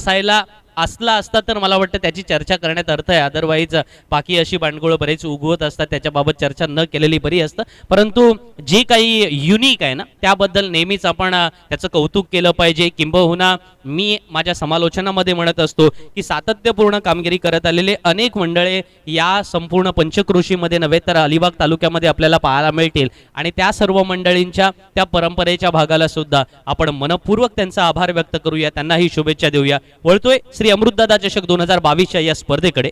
असला असता तर मला वाटतं त्याची चर्चा करण्यात अर्थ आहे. अदरवाईज बाकी अशी बांडगोळं बरेच उगवत असतात त्याच्याबाबत चर्चा न केलेली बरी असतं. परंतु जे काही युनिक आहे ना त्याबद्दल नेहमीच आपण त्याचं कौतुक केलं पाहिजे. किंबहुना मी माझ्या समालोचनामध्ये म्हणत असतो की सातत्यपूर्ण कामगिरी करत आलेले अनेक मंडळे या संपूर्ण पंचक्रोशीमध्ये नव्हे तर अलिबाग तालुक्यामध्ये आपल्याला पाहायला मिळतील आणि त्या सर्व मंडळींच्या त्या परंपरेच्या भागाला सुद्धा आपण मनपूर्वक त्यांचा आभार व्यक्त करूया, त्यांनाही शुभेच्छा देऊया. वळतोय श्री अमृतदादा चषक 2022च्या या स्पर्धेकडे.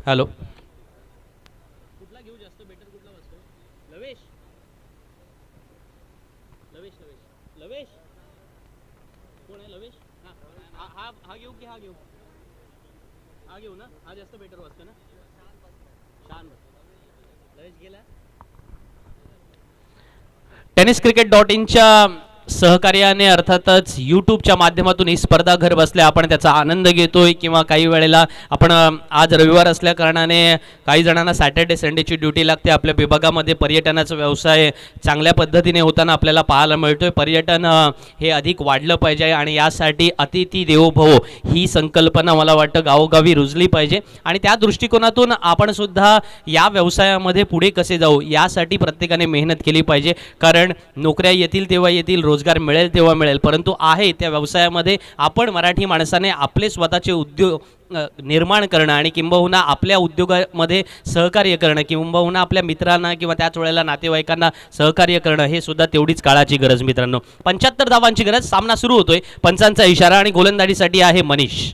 हॅलो कुठला घेऊ जास्त बेटर कुठला वाजतो? लवेश लवेश लवेश लवेश कोण आहे लवेश? हा घेऊ की हा घेऊ? हा घेऊ ना, हा जास्त बेटर वाजतो ना. शान लवेश गेला. tenniscricket.in च्या सहकार्याने अर्थातच यूट्यूबच्या माध्यमातून ही स्पर्धा घर बसल्या आपण त्याचा आनंद घेतोय किंवा काही वेळेला आपण आज रविवार असल्या कारणाने काही जणांना सॅटर्डे संडेची ड्युटी लागते. आपल्या विभागामध्ये पर्यटनाचा व्यवसाय चांगल्या पद्धतीने होताना आपल्याला पाहायला मिळतोय. पर्यटन हे अधिक वाढलं पाहिजे आणि यासाठी अतिथी देवो भव ही संकल्पना मला वाटतं गावोगावी रुजली पाहिजे आणि त्या दृष्टिकोनातून आपण सुद्धा या व्यवसायामध्ये पुढे कसे जाऊ यासाठी प्रत्येकाने मेहनत केली पाहिजे. कारण नोकऱ्या येतील तेव्हा येतील, रोजगार मिळेल तेव्हा मिळेल, परंतु आहे त्या व्यवसायामध्ये आपण मराठी माणसाने आपले स्वतःचे उद्योग निर्माण करणं आणि किंबहुना आपल्या उद्योगामध्ये सहकार्य करणं किंबहुना आपल्या मित्रांना किंवा त्याच वेळेला नातेवाईकांना सहकार्य करणं हे सुद्धा तेवढीच काळाची गरज. मित्रांनो 75 धावांची गरज. सामना सुरू होतोय. पंचांचा इशारा आणि गोलंदाजीसाठी आहे मनीष.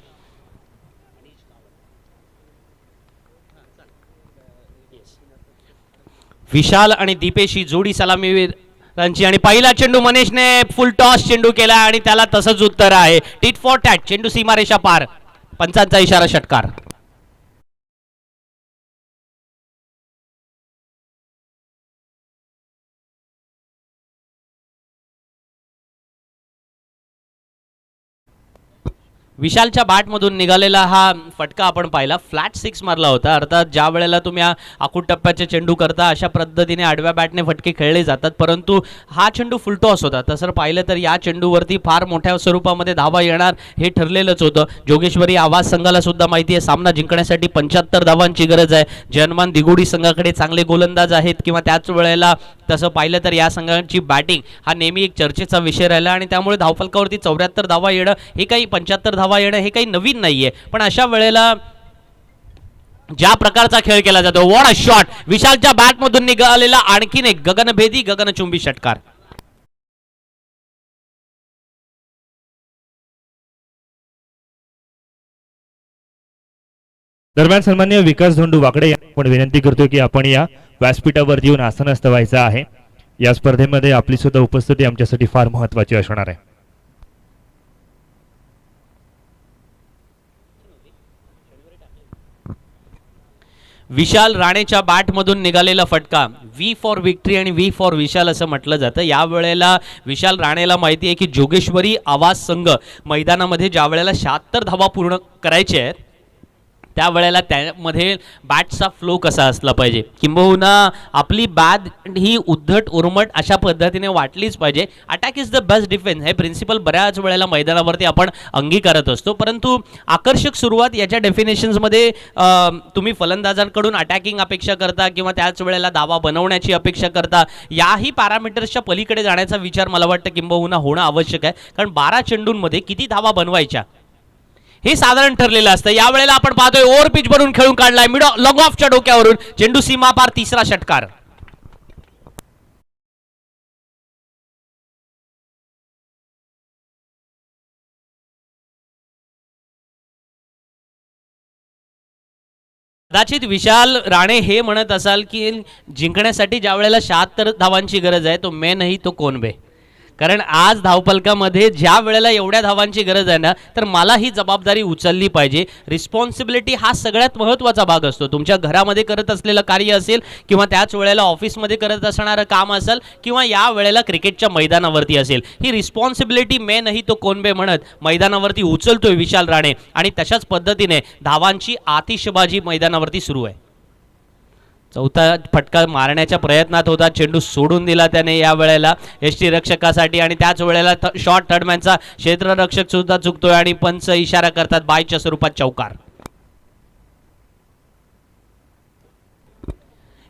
विशाल आणि दीपेशी जोडी सलामीवीर आणि पहिला चेंडू मनीषने फुल टॉस चेंडू केला आणि त्याला तसंच उत्तर आहे. Tit for tat. चेंडू सीमारेषा पार. पंचांचा इशारा षटकार. विशालच्या बॅटमधून निघालेला हा फटका आपण पाहिला, फ्लॅट 6 मारला होता. अर्थात ज्या वेळेला तुम्ही आखूड टप्प्याचे चेंडू करता अशा पद्धतीने आडव्या बॅटने फटके खेळले जातात, परंतु हा चेंडू फुलटॉस होता. तसं पाहिलं तर या चेंडूवरती फार मोठ्या स्वरूपामध्ये धावा येणार हे ठरलेलंच होतं. जोगेश्वरी आवाज संघाला सुद्धा माहिती आहे सामना जिंकण्यासाठी 75 धावांची गरज आहे. जयहनुमान दिघोडी संघाकडे चांगले गोलंदाज आहेत किंवा त्याच वेळेला तसं पाहिलं तर या संघाची बॅटिंग हा नेहमी एक चर्चेचा विषय राहिला आणि त्यामुळे धावफलकावरती 74 धावा येणं हे काही 75 धावा येणं हे काही नवीन नाहीये. पण अशा वेळेला ज्या प्रकारचा खेळ केला जातो, व्हॉट अ शॉट, विशालच्या बॅटमधून निघालेला आणखीन एक गगनभेदी गगनचुंबी षटकार. दरम्यान सन्मान्य विकास धोंडू वाकडे यांना आपण विनंती करतो की आपण या व्यासपीठावरती येऊन आसनस्थ व्हायचं आहे. या स्पर्धेमध्ये आपली सुद्धा उपस्थिती आमच्यासाठी फार महत्त्वाची असणार आहे. विशाल राणेच्या बॅटमधून निघालेला फटका, व्ही फॉर विक्ट्री आणि व्ही फॉर विशाल असं म्हटलं जातं. या वेळेला विशाल राणेला माहिती आहे की जोगेश्वरी आवाज संघ मैदानामध्ये ज्या वेळेला 76 धावा पूर्ण करायचे आहेत त्यावेळेला त्यामध्ये बॅटचा फ्लो कसा असला पाहिजे, किंबहुना आपली बॅट ही उद्धट उर्मट अशा पद्धतीने वाटलीच पाहिजे. Attack is the best defence हे प्रिन्सिपल बऱ्याच वेळेला मैदानावरती आपण अंगीकारत असतो, परंतु आकर्षक सुरुवात याच्या डेफिनेशन्समध्ये तुम्ही फलंदाजांकडून अटॅकिंग अपेक्षा करता किंवा त्याच वेळेला धावा बनवण्याची अपेक्षा करता, याही पॅरामीटर्सच्या पलीकडे जाण्याचा विचार मला वाटतं किंबहुना होणं आवश्यक आहे. कारण 12 चेंडूंमध्ये किती धावा बनवायच्या हे साधारण ठरलेलं असतं. यावेळेला आपण पाहतोय ओव्हर पिच भरून खेळून काढलाय मिड लॉंग ऑफच्या डोक्यावरून, चेंडू सीमा पार, तिसरा षटकार. कदाचित विशाल राणे हे म्हणत असाल की जिंकण्यासाठी ज्या वेळेला 76 धावांची गरज आहे तो मैं नहीं तो कौन बे, कारण आज धावपलकामध्ये ज्या वेळेला एवढ्या धावांची गरज आहे ना तर मला ही जबाबदारी उचलली पाहिजे. रिस्पॉन्सिबिलिटी हा सगळ्यात महत्त्वाचा भाग असतो. तुमच्या घरामध्ये करत असलेलं कार्य असेल किंवा त्याच वेळेला ऑफिसमध्ये करत असणारं काम असेल किंवा या वेळेला क्रिकेटच्या मैदानावरती असेल, ही रिस्पॉन्सिबिलिटी मैं नहीं तो कौन बे म्हणत मैदानावरती उचलतोय विशाल राणे आणि तशाच पद्धतीने धावांची आतिषबाजी मैदानावरती सुरू आहे. चौथा फटका मारण्याच्या प्रयत्नात होता, चेंडू सोडून दिला त्याने या वेळेला यष्टीरक्षकासाठी आणि त्याच वेळेला शॉर्ट थर्डमॅनचा क्षेत्ररक्षक सुद्धा चुकतोय आणि पंच इशारा करतात बायच्या स्वरूपात चौकार.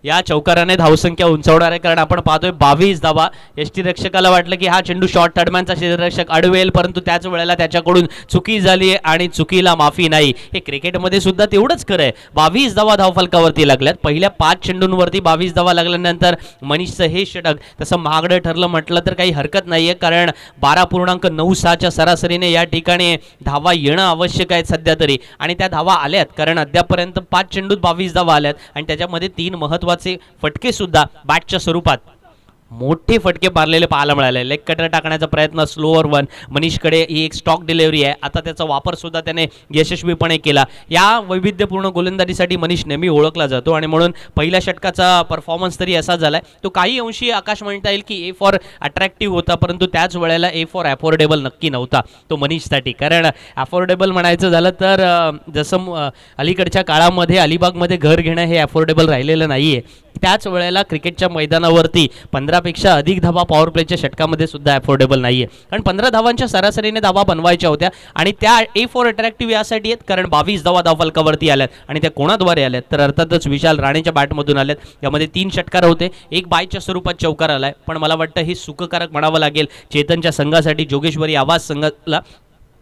या चौकाराने धावसंख्या उंचावणार आहे, कारण आपण पाहतोय 22 धावा. यष्टीरक्षकाला वाटलं की हा चेंडू शॉर्ट थर्डमॅनचा क्षेत्ररक्षक अडवेल, परंतु त्याच वेळेला त्याच्याकडून चुकी झाली आहे आणि चुकीला माफी नाही. हे क्रिकेटमध्ये सुद्धा तेवढंच खरं आहे. 22 धावा धावफलकावरती लागल्यात. पहिल्या 5 चेंडूंवरती 22 धावा लागल्यानंतर मनीषचं हे षटक तसं महागडं ठरलं म्हटलं तर काही हरकत नाही आहे, कारण 12.96च्या सरासरीने या ठिकाणी धावा येणं आवश्यक आहे सध्या तरी, आणि त्या धावा आल्यात कारण अद्यापर्यंत 5 चेंडूत 22 धावा आल्यात आणि त्याच्यामध्ये 3 महत्त्वाचे फटके सुद्धा बॅटच्या स्वरूपात मोठे फटके मारलेले पाहायला मिळाले. लेग कटर टाकण्याचा प्रयत्न, स्लोअर वन, मनीषकडे ही एक स्टॉक डिलिव्हरी आहे, आता त्याचा वापर सुद्धा त्याने यशस्वीपणे केला. या वैविध्यपूर्ण गोलंदाजीसाठी मनीष नेहमी ओळखला जातो आणि म्हणून पहिल्या षटकाचा परफॉर्मन्स तरी असा झालाय. तो काही अंशी आकाश म्हणता येईल की ए फॉर अट्रॅक्टिव्ह होता, परंतु त्याच वेळेला ए फॉर अफोर्डेबल नक्की नव्हता तो मनीषसाठी. कारण अफोर्डेबल म्हणायचं झालं तर जसं अलीकडच्या काळामध्ये अलिबागमध्ये घर घेणं हे अफोर्डेबल राहिलेलं नाहीये, त्याच वेळेला क्रिकेटच्या मैदानावरती 15पेक्षा अधिक धावा पॉवर प्लेच्या षटकामध्ये सुद्धा अफोर्डेबल नाहीये. कारण 15 धावांच्या सरासरीने धावा बनवायच्या होत्या आणि त्या ए फॉर अट्रॅक्टिव्ह यासाठी आहेत कारण 22 धावा धावफलकावरती आल्यात आणि त्या कोणाद्वारे आल्यात तर अर्थातच विशाल राणेच्या बॅटमधून आल्यात. यामध्ये 3 षटकार होते, एक बायच्या स्वरूपात चौकार आलाय, पण मला वाटतं हे सुखकारक म्हणावं लागेल चेतनच्या संघासाठी. जोगेश्वरी आवाज संघाला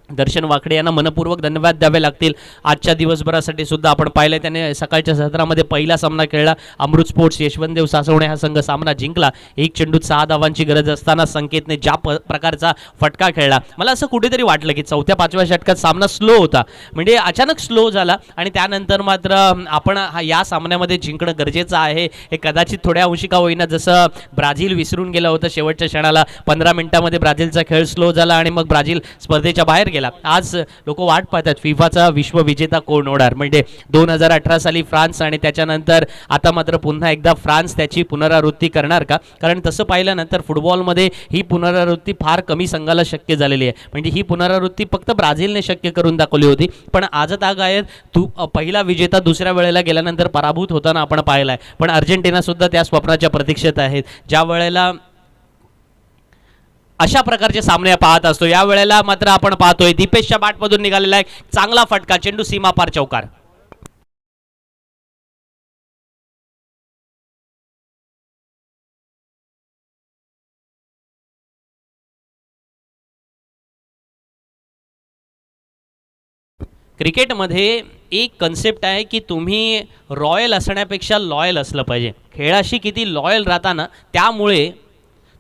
दर्शन वाकडे यांना मनपूर्वक धन्यवाद द्यावे लागतील. आजच्या दिवसभरासाठी सुद्धा आपण पाहिलं त्याने सकाळच्या सत्रामध्ये पहिला सामना खेळला. अमृत स्पोर्ट्स यशवंतदेव सासवणे हा संघ सामना जिंकला. 1 चेंडूत 6 धावांची गरज असताना संकेतने ज्या प्रकारचा फटका खेळला, मला असं कुठेतरी वाटलं की 4-5व्या षटकात सामना स्लो होता, म्हणजे अचानक स्लो झाला आणि त्यानंतर मात्र आपण या सामन्यामध्ये जिंकणं गरजेचं आहे. हे कदाचित थोड्या अंशी का होईना जसं ब्राझील विसरून गेलं होतं शेवटच्या क्षणाला, 15 मिनिटांमध्ये ब्राझीलचा खेळ स्लो झाला आणि मग ब्राझील स्पर्धेच्या बाहेर गेला. केला. आज लोक वाट पाहतात फिफाचा विश्वविजेता कोण होणार. म्हणजे 2018 साली फ्रान्स आणि त्याच्यानंतर आता मात्र पुन्हा एकदा फ्रान्स त्याची पुनरावृत्ती करणार का? कारण तसं पाहिल्यानंतर फुटबॉलमध्ये ही पुनरावृत्ती फार कमी संघाला शक्य झालेली आहे. म्हणजे ही पुनरावृत्ती फक्त ब्राझीलने शक्य करून दाखवली होती. पण आजतागायत पहिला विजेता दुसऱ्या वेळेला गेल्यानंतर पराभूत होताना आपण पाहिलाय. पण अर्जेंटिना सुद्धा त्या स्वप्नाच्या प्रतीक्षेत आहेत. ज्या वेळेला अशा प्रकारचे सामने पाहत असतो, या वेळेला मात्र आपण पाहतोय दीपेशच्या बॅटमधून निघालेला एक चांगला फटका, चेंडू सीमापार चौकार. क्रिकेटमध्ये एक कन्सेप्ट आहे की तुम्ही रॉयल असण्यापेक्षा लॉयल असलं पाहिजे. खेळाशी किती लॉयल राहता ना, त्यामुळे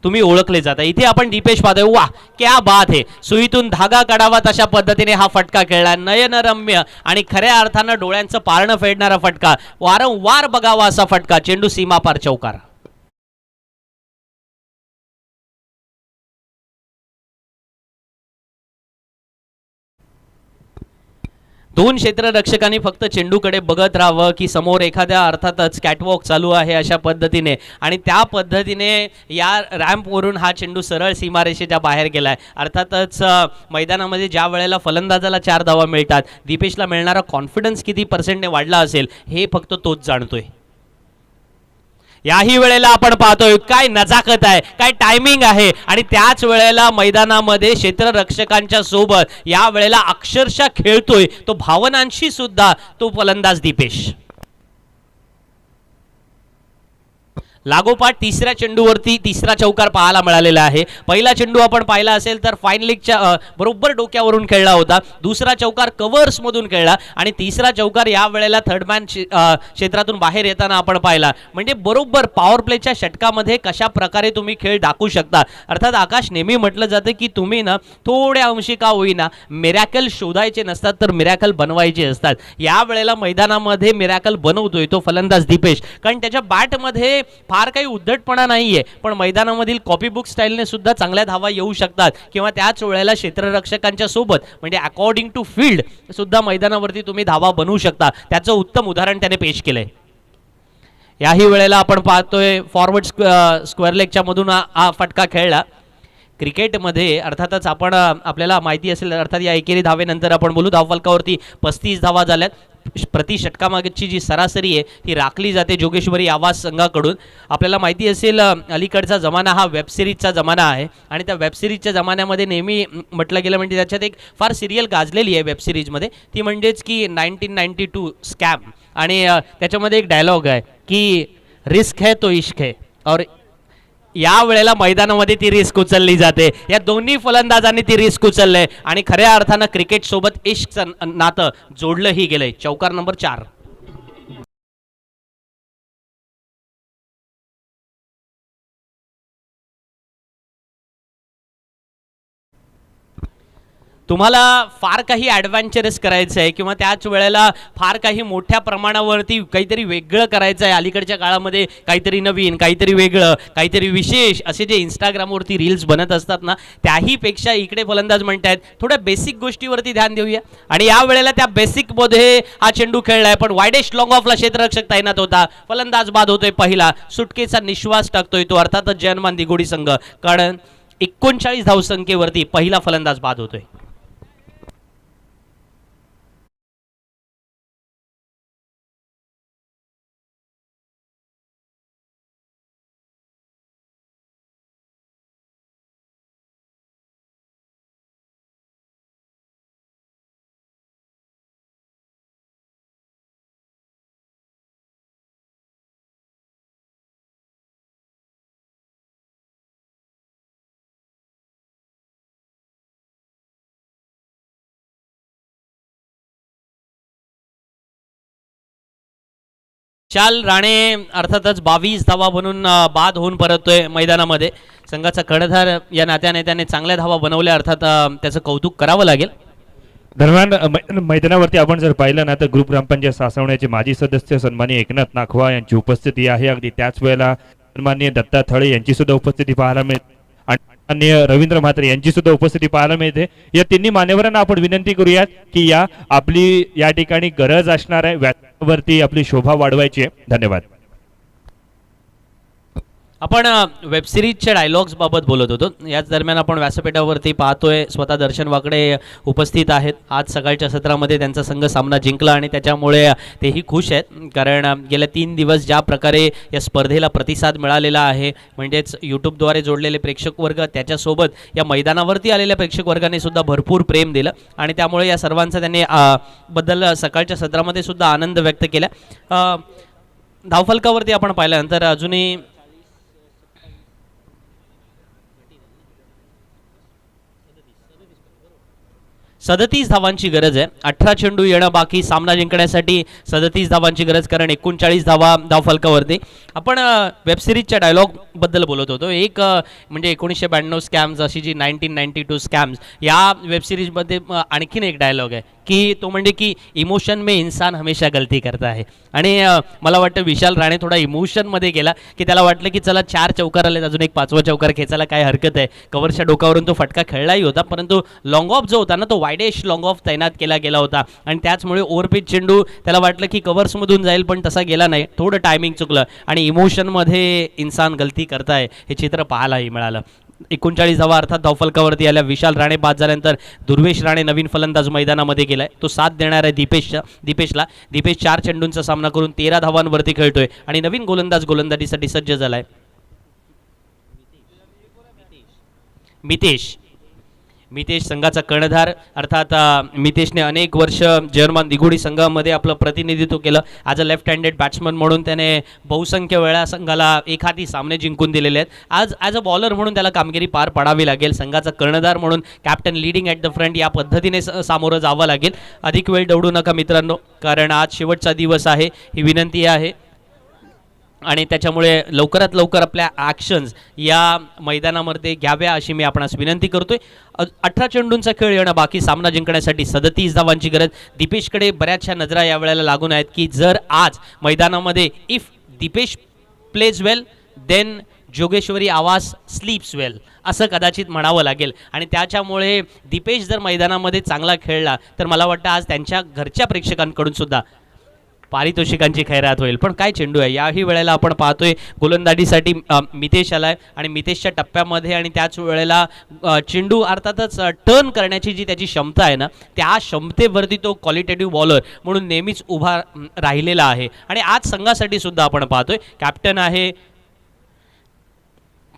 तुम्ही ओळखले जाता. इथे आपण दीपेश पाहतोय, वा क्या बात आहे, सुईतून धागा काढावा तशा पद्धतीने हा फटका खेळला. नयनरम्य आणि खऱ्या अर्थानं डोळ्यांचं पारणं फेडणारा फटका, वारंवार बघावा असा फटका, चेंडू सीमापार चौकार. दोन क्षेत्ररक्षकांनी फक्त चेंडूकडे बघत राहावं की समोर एखाद्या अर्थातच कॅटवॉक चालू आहे अशा पद्धतीने, आणि त्या पद्धतीने या रॅम्पवरून हा चेंडू सरळ सीमारेषेच्या बाहेर गेलाय. अर्थातच मैदानामध्ये ज्या वेळेला फलंदाजाला 4 धावा मिळतात, दीपेशला मिळणारा कॉन्फिडन्स किती पर्सेंटने वाढला असेल हे फक्त तोच जाणतोय. याही वेळेला आपण पाहतोय काय नजाकत आहे, काय टायमिंग आहे, आणि त्याच वेळेला मैदानामध्ये क्षेत्ररक्षकांच्या सोबत या वेळेला अक्षरशः खेळतोय तो भावनांशी सुद्धा तो फलंदाज दीपेश. लागोपाठ तिसऱ्या चेंडूवरती तिसरा चौकार पाहायला मिळालेला आहे. पहिला चेंडू आपण पाहिला असेल तर फाईन लीगच्या बरोबर डोक्यावरून खेळला होता. दुसरा चौकार कव्हर्समधून खेळला आणि तिसरा चौकार या वेळेला थर्डमॅन क्षेत्रातून बाहेर येताना आपण पाहिला. म्हणजे बरोबर पॉवर प्लेच्या षटकामध्ये कशा प्रकारे तुम्ही खेळ दाखवू शकता. अर्थात आकाश, नेहमी म्हटलं जातं की तुम्ही ना थोड्या अंशी का होईना मिरॅकल शोधायचे नसतात तर मिरॅकल बनवायचे असतात. या वेळेला मैदानामध्ये मिरॅकल बनवतोय तो फलंदाज दीपेश, कारण त्याच्या बॅटमध्ये फार काही उद्धटपणा नाहीये, पण मैदानामधील कॉपी बुक स्टाईलने सुद्धा चांगल्या धावा येऊ शकतात, किंवा त्याच वेळेला क्षेत्ररक्षकांच्या सोबत म्हणजे अकॉर्डिंग टू फील्ड सुद्धा मैदानावरती तुम्ही धावा बनवू शकता. त्याचं उत्तम उदाहरण त्याने पेश केलंय. याही वेळेला आपण पाहतोय फॉरवर्ड स्क्वेअर लेगच्या मधून हा फटका खेळला. क्रिकेटमध्ये अर्थातच आपण आपल्याला माहिती असेल, अर्थात या एकेरी धावेनंतर आपण बोलू, धावफलकावरती 35 धावा झाल्यात. प्रति षटकामागची जी सरासरी आहे ती राखली जाते जोगेश्वरी आवाज संघाकडून. आपल्याला माहिती असेल अलीकडचा जमाना हा वेब सिरीजचा जमाना आहे, आणि त्या वेब सिरीजच्या जमान्यामध्ये नेहमी म्हटलं गेलं म्हणजे त्याच्यात एक फार सिरियल गाजलेली आहे वेब सिरीजमध्ये, ती म्हणजेच की 1992 स्कॅम. आणि त्याच्यामध्ये एक डायलॉग आहे की रिस्क है तो इश्क है, और या वेळेला मैदानामध्ये ती रिस्क उचलली जाते. या दोन्ही फलंदाजांनी ती रिस्क उचलले आणि खऱ्या अर्थानं क्रिकेट सोबत इश्कचं नातं जोडलंही गेलंय. चौकार नंबर 4. तुम्हाला फार काही ॲडव्हेंचरस करायचं आहे किंवा त्याच वेळेला फार काही मोठ्या प्रमाणावरती काहीतरी वेगळं करायचं आहे, अलीकडच्या काळामध्ये काहीतरी नवीन, काहीतरी वेगळं, काहीतरी विशेष असे जे इंस्टाग्रामवरती रील्स बनत असतात ना, त्याहीपेक्षा इकडे फलंदाज म्हणतायत थोड्या बेसिक गोष्टीवरती ध्यान देऊया. आणि या वेळेला त्या बेसिकमध्ये हा चेंडू खेळलाय, पण वायडेस्ट लॉंग ऑफला क्षेत्ररक्षक तैनात होता. फलंदाज बाद होतोय पहिला, सुटकेचा निश्वास टाकतोय तो अर्थातच जयहनुमान दिघोडी संघ, कारण 39 धावसंख्येवरती पहिला फलंदाज बाद होतोय. चाल राणे अर्थातच 22 धावा बनून बाद होऊन परततोय मैदानामध्ये. संघाचा कर्णधार या नात्याने त्याने चांगल्या धावा बनवल्या, अर्थात त्याचं कौतुक करावं लागेल. दरम्यान मैदानावरती आपण जर पाहिलं ना तर ग्रुप ग्रामपंचायत सासवण्याचे माजी सदस्य सन्माननीय एकनाथ नाखवा यांची उपस्थिती आहे. अगदी त्याच वेळेला सन्माननीय दत्ता थळे यांची सुद्धा उपस्थिती पाहायला मिळते. आणि रवींद्र म्हात्रे यांची सुद्धा उपस्थिती पाहायला मिळते. या तिन्ही मान्यवरांना आपण विनंती करूयात की आपली या ठिकाणी गरज असणार आहे व्यासपीठावरती आपली शोभा वाढवायची आहे. धन्यवाद. आपण वेब सिरीजच्या डायलॉग्स बाबत बोलत होतो. याच दरम्यान आपण व्यासपीठावरती पाहतोय स्वतः दर्शन वाकडे उपस्थित आहेत. आज सकाळच्या सत्रामध्ये त्यांचा संघ सामना जिंकला आणि त्याच्यामुळे तेही खुश आहेत, कारण गेल्या 3 दिवस ज्या प्रकारे या स्पर्धेला प्रतिसाद मिळालेला आहे, म्हणजेच यूट्यूबद्वारे जोडलेले प्रेक्षक वर्ग, त्याच्यासोबत या मैदानावरती आलेल्या प्रेक्षक वर्गाने सुद्धा भरपूर प्रेम दिलं आणि त्यामुळे या सर्वांचा त्यांनी बद्दल सकाळच्या सत्रामध्ये सुद्धा आनंद व्यक्त केला. धावफलकावरती आपण पाहिल्यानंतर अजूनही 37 धावांची गरज आहे. 18 चेंडू येणं बाकी सामना जिंकण्यासाठी 37 धावांची गरज, कारण 39 धावा धावफलकावरती. आपण वेबसिरीजच्या डायलॉगबद्दल बोलत होतो. एक म्हणजे 1992 स्कॅम्स, अशी जी 1992 स्कॅम्स, या वेबसिरीजमध्ये आणखीन एक डायलॉग आहे की तो म्हणजे की इमोशन में इंसान हमेशा गलती करता है. आणि मला वाटतं विशाल राणे थोडा इमोशनमध्ये गेला की त्याला वाटलं की चला 4 चौकार आले, अजून एक 5वा चौकार खेचायला काय हरकत आहे. कव्हरच्या डोकावरून तो फटका खेळलाही होता, परंतु लॉंग ऑफ जो होता ना, तो वायडेश लॉंग ऑफ तैनात केला गेला होता आणि त्याचमुळे ओव्हरपिच चेंडू त्याला वाटलं की कव्हर्समधून जाईल, पण तसा गेला नाही. थोडं टायमिंग चुकलं आणि इमोशनमध्ये इंसान गलती करताय हे चित्र पाहायलाही मिळालं. 39 धावा अर्थात धावफलकावरती आल्या. विशाल राणे बाद झाल्यानंतर दुर्वेश राणे नवीन फलंदाज मैदानामध्ये गेलाय. तो साथ देणार आहे दीपेशला. दीपेश 4 चेंडूंचा सामना करून 13 धावांवरती खेळतोय आणि नवीन गोलंदाज गोलंदाजीसाठी सज्ज झालाय. मितेश संघाचा कर्णधार, अर्थात मितेशने अनेक वर्ष जर्मन दिघोडी संघामध्ये आपलं प्रतिनिधित्व केलं. As a left handed batsman म्हणून त्याने बहुसंख्य वेळा संघाला एखादी सामने जिंकून दिलेले आहेत. आज ॲज अ बॉलर म्हणून त्याला कामगिरी पार पाडावी लागेल. संघाचा कर्णधार म्हणून captain leading at the front या पद्धतीने सामोरं जावं लागेल. अधिक वेळ दौडू नका मित्रांनो, कारण आज शेवटचा दिवस आहे, ही विनंती आहे. आणि त्याच्यामुळे लवकरात लवकर आपल्या ॲक्शन्स या मैदानामध्ये घ्याव्या अशी मी आपणास विनंती करतोय. 18 चेंडूंचा खेळ येणं बाकी सामना जिंकण्यासाठी 37 धावांची गरज. दीपेशकडे बऱ्याचशा नजरा यावेळेला लागून आहेत की जर आज मैदानामध्ये if Deepesh plays well then Jogeshwari आवास स्लीप्स वेल असं कदाचित म्हणावं लागेल. आणि त्याच्यामुळे दीपेश जर मैदानामध्ये चांगला खेळला तर मला वाटतं आज त्यांच्या घरच्या प्रेक्षकांकडून सुद्धा पारितोषिकांची खैरात होईल. पण काय चेंडू आहे. याही वेळेला आपण पाहतोय गोलंदाजीसाठी मितेश आलाय आणि मितेशच्या टप्प्यामध्ये आणि त्याच वेळेला चेंडू अर्थातच टर्न करण्याची जी त्याची क्षमता आहे ना, त्या क्षमतेवरती तो क्वालिटेटिव्ह बॉलर म्हणून नेहमीच उभा राहिलेला आहे. आणि आज संघासाठी सुद्धा आपण पाहतोय कॅप्टन आहे,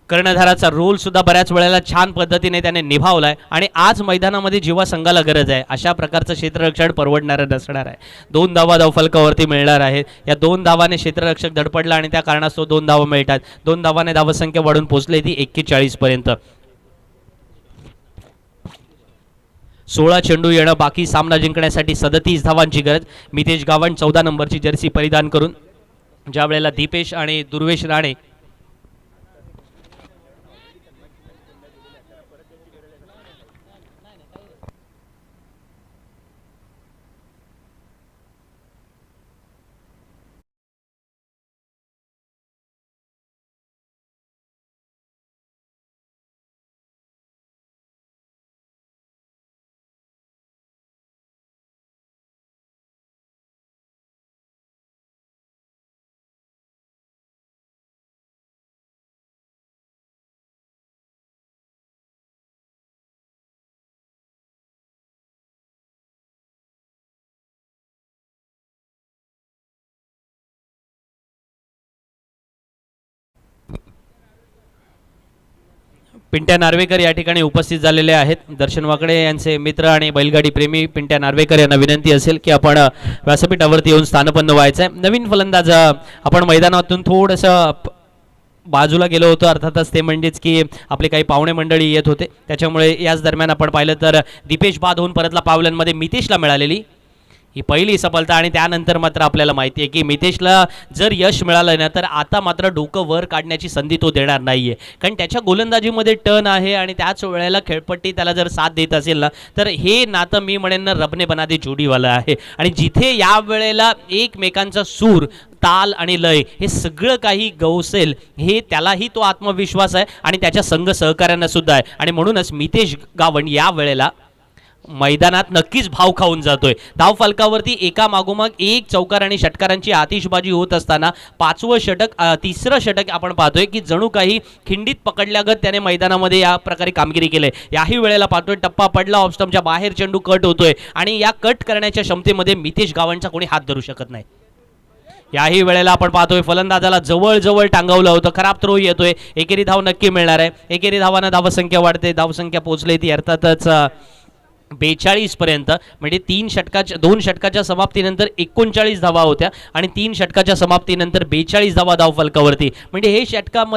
कर्णधाराचा रोल सुद्धा बऱ्याच वेळेला छान पद्धतीने त्याने निभावलाय. आणि आज मैदानामध्ये जेव्हा संघाला गरज आहे अशा प्रकारचं क्षेत्ररक्षण परवडणारं नसणार आहे. 2 धावा धावफलकावरती मिळणार आहेत. या 2 धावाने क्षेत्ररक्षक धडपडला आणि त्या कारणास्तव 2 धावा मिळतात. 2 धावाने धावसंख्या वाढून पोहोचली ती 41 पर्यंत. 16 चेंडू येणं बाकी सामना जिंकण्यासाठी 37 धावांची गरज. मितेश गावंड 14 नंबरची जर्सी परिधान करून, ज्या वेळेला दीपेश आणि दुर्वेश राणे पिंट्या नार्वेकर या ठिकाणी उपस्थित झालेले आहेत. दर्शन वाकडे यांचे मित्र आणि बैलगाडी प्रेमी पिंट्या नार्वेकर यांना विनंती असेल की आपण व्यासपीठावरती येऊन स्थानपन्न व्हायचं आहे. नवीन फलंदाज आपण मैदानातून थोडंसं बाजूला गेलो होतो, अर्थातच ते म्हणजेच की आपले काही पाहुणे मंडळी येत होते, त्याच्यामुळे याच दरम्यान आपण पाहिलं तर दीपेश बाद होऊन परतला पावलांमध्ये मितेशला मिळालेली ही पहिली सफलता आणि त्यानंतर मात्र आपल्याला माहिती आहे की मितेशला जर यश मिळालं ना तर आता मात्र डोकं वर काढण्याची संधी तो देणार नाही आहे, कारण त्याच्या गोलंदाजीमध्ये टर्न आहे आणि त्याच वेळेला खेळपट्टी त्याला जर साथ देत असेल ना तर हे नातं मी म्हणेन ना रबने बना दी जोडीवालं आहे. आणि जिथे या वेळेला एकमेकांचा सूर ताल आणि लय हे सगळं काही गवसेल हे त्यालाही तो आत्मविश्वास आहे आणि त्याच्या संघ सहकाऱ्यांना सुद्धा आहे. आणि म्हणूनच मितेश गावंड या वेळेला मैदानात नक्कीच भाव खाऊन जातोय. धाव फलकावरती एका मागोमाग एक चौकार आणि षटकारांची आतिषबाजी होत असताना पाचवं षटक तिसरं षटक आपण पाहतोय की जणू काही खिंडीत पकडल्यागत त्याने मैदानामध्ये या प्रकारे कामगिरी केली आहे. याही वेळेला पाहतोय टप्पा पडला, ऑफस्टम्पच्या बाहेर चेंडू कट होतोय आणि या कट करण्याच्या क्षमतेमध्ये मितेश गावंडचा कोणी हात धरू शकत नाही. याही वेळेला आपण पाहतोय फलंदाजाला जवळ टांगवलं होतं, खराब थ्रो येतोय, एकेरी धाव नक्की मिळणार आहे. एकेरी धावानं धावसंख्या वाढते, धावसंख्या पोहोचली ती अर्थातच 42 पर्यंत. म्हणजे 2 षटकाच्या समाप्तीनंतर 39 धावा होत्या आणि 3 षटकाच्या समाप्तीनंतर 42 धावा धाव फलकावरती. म्हणजे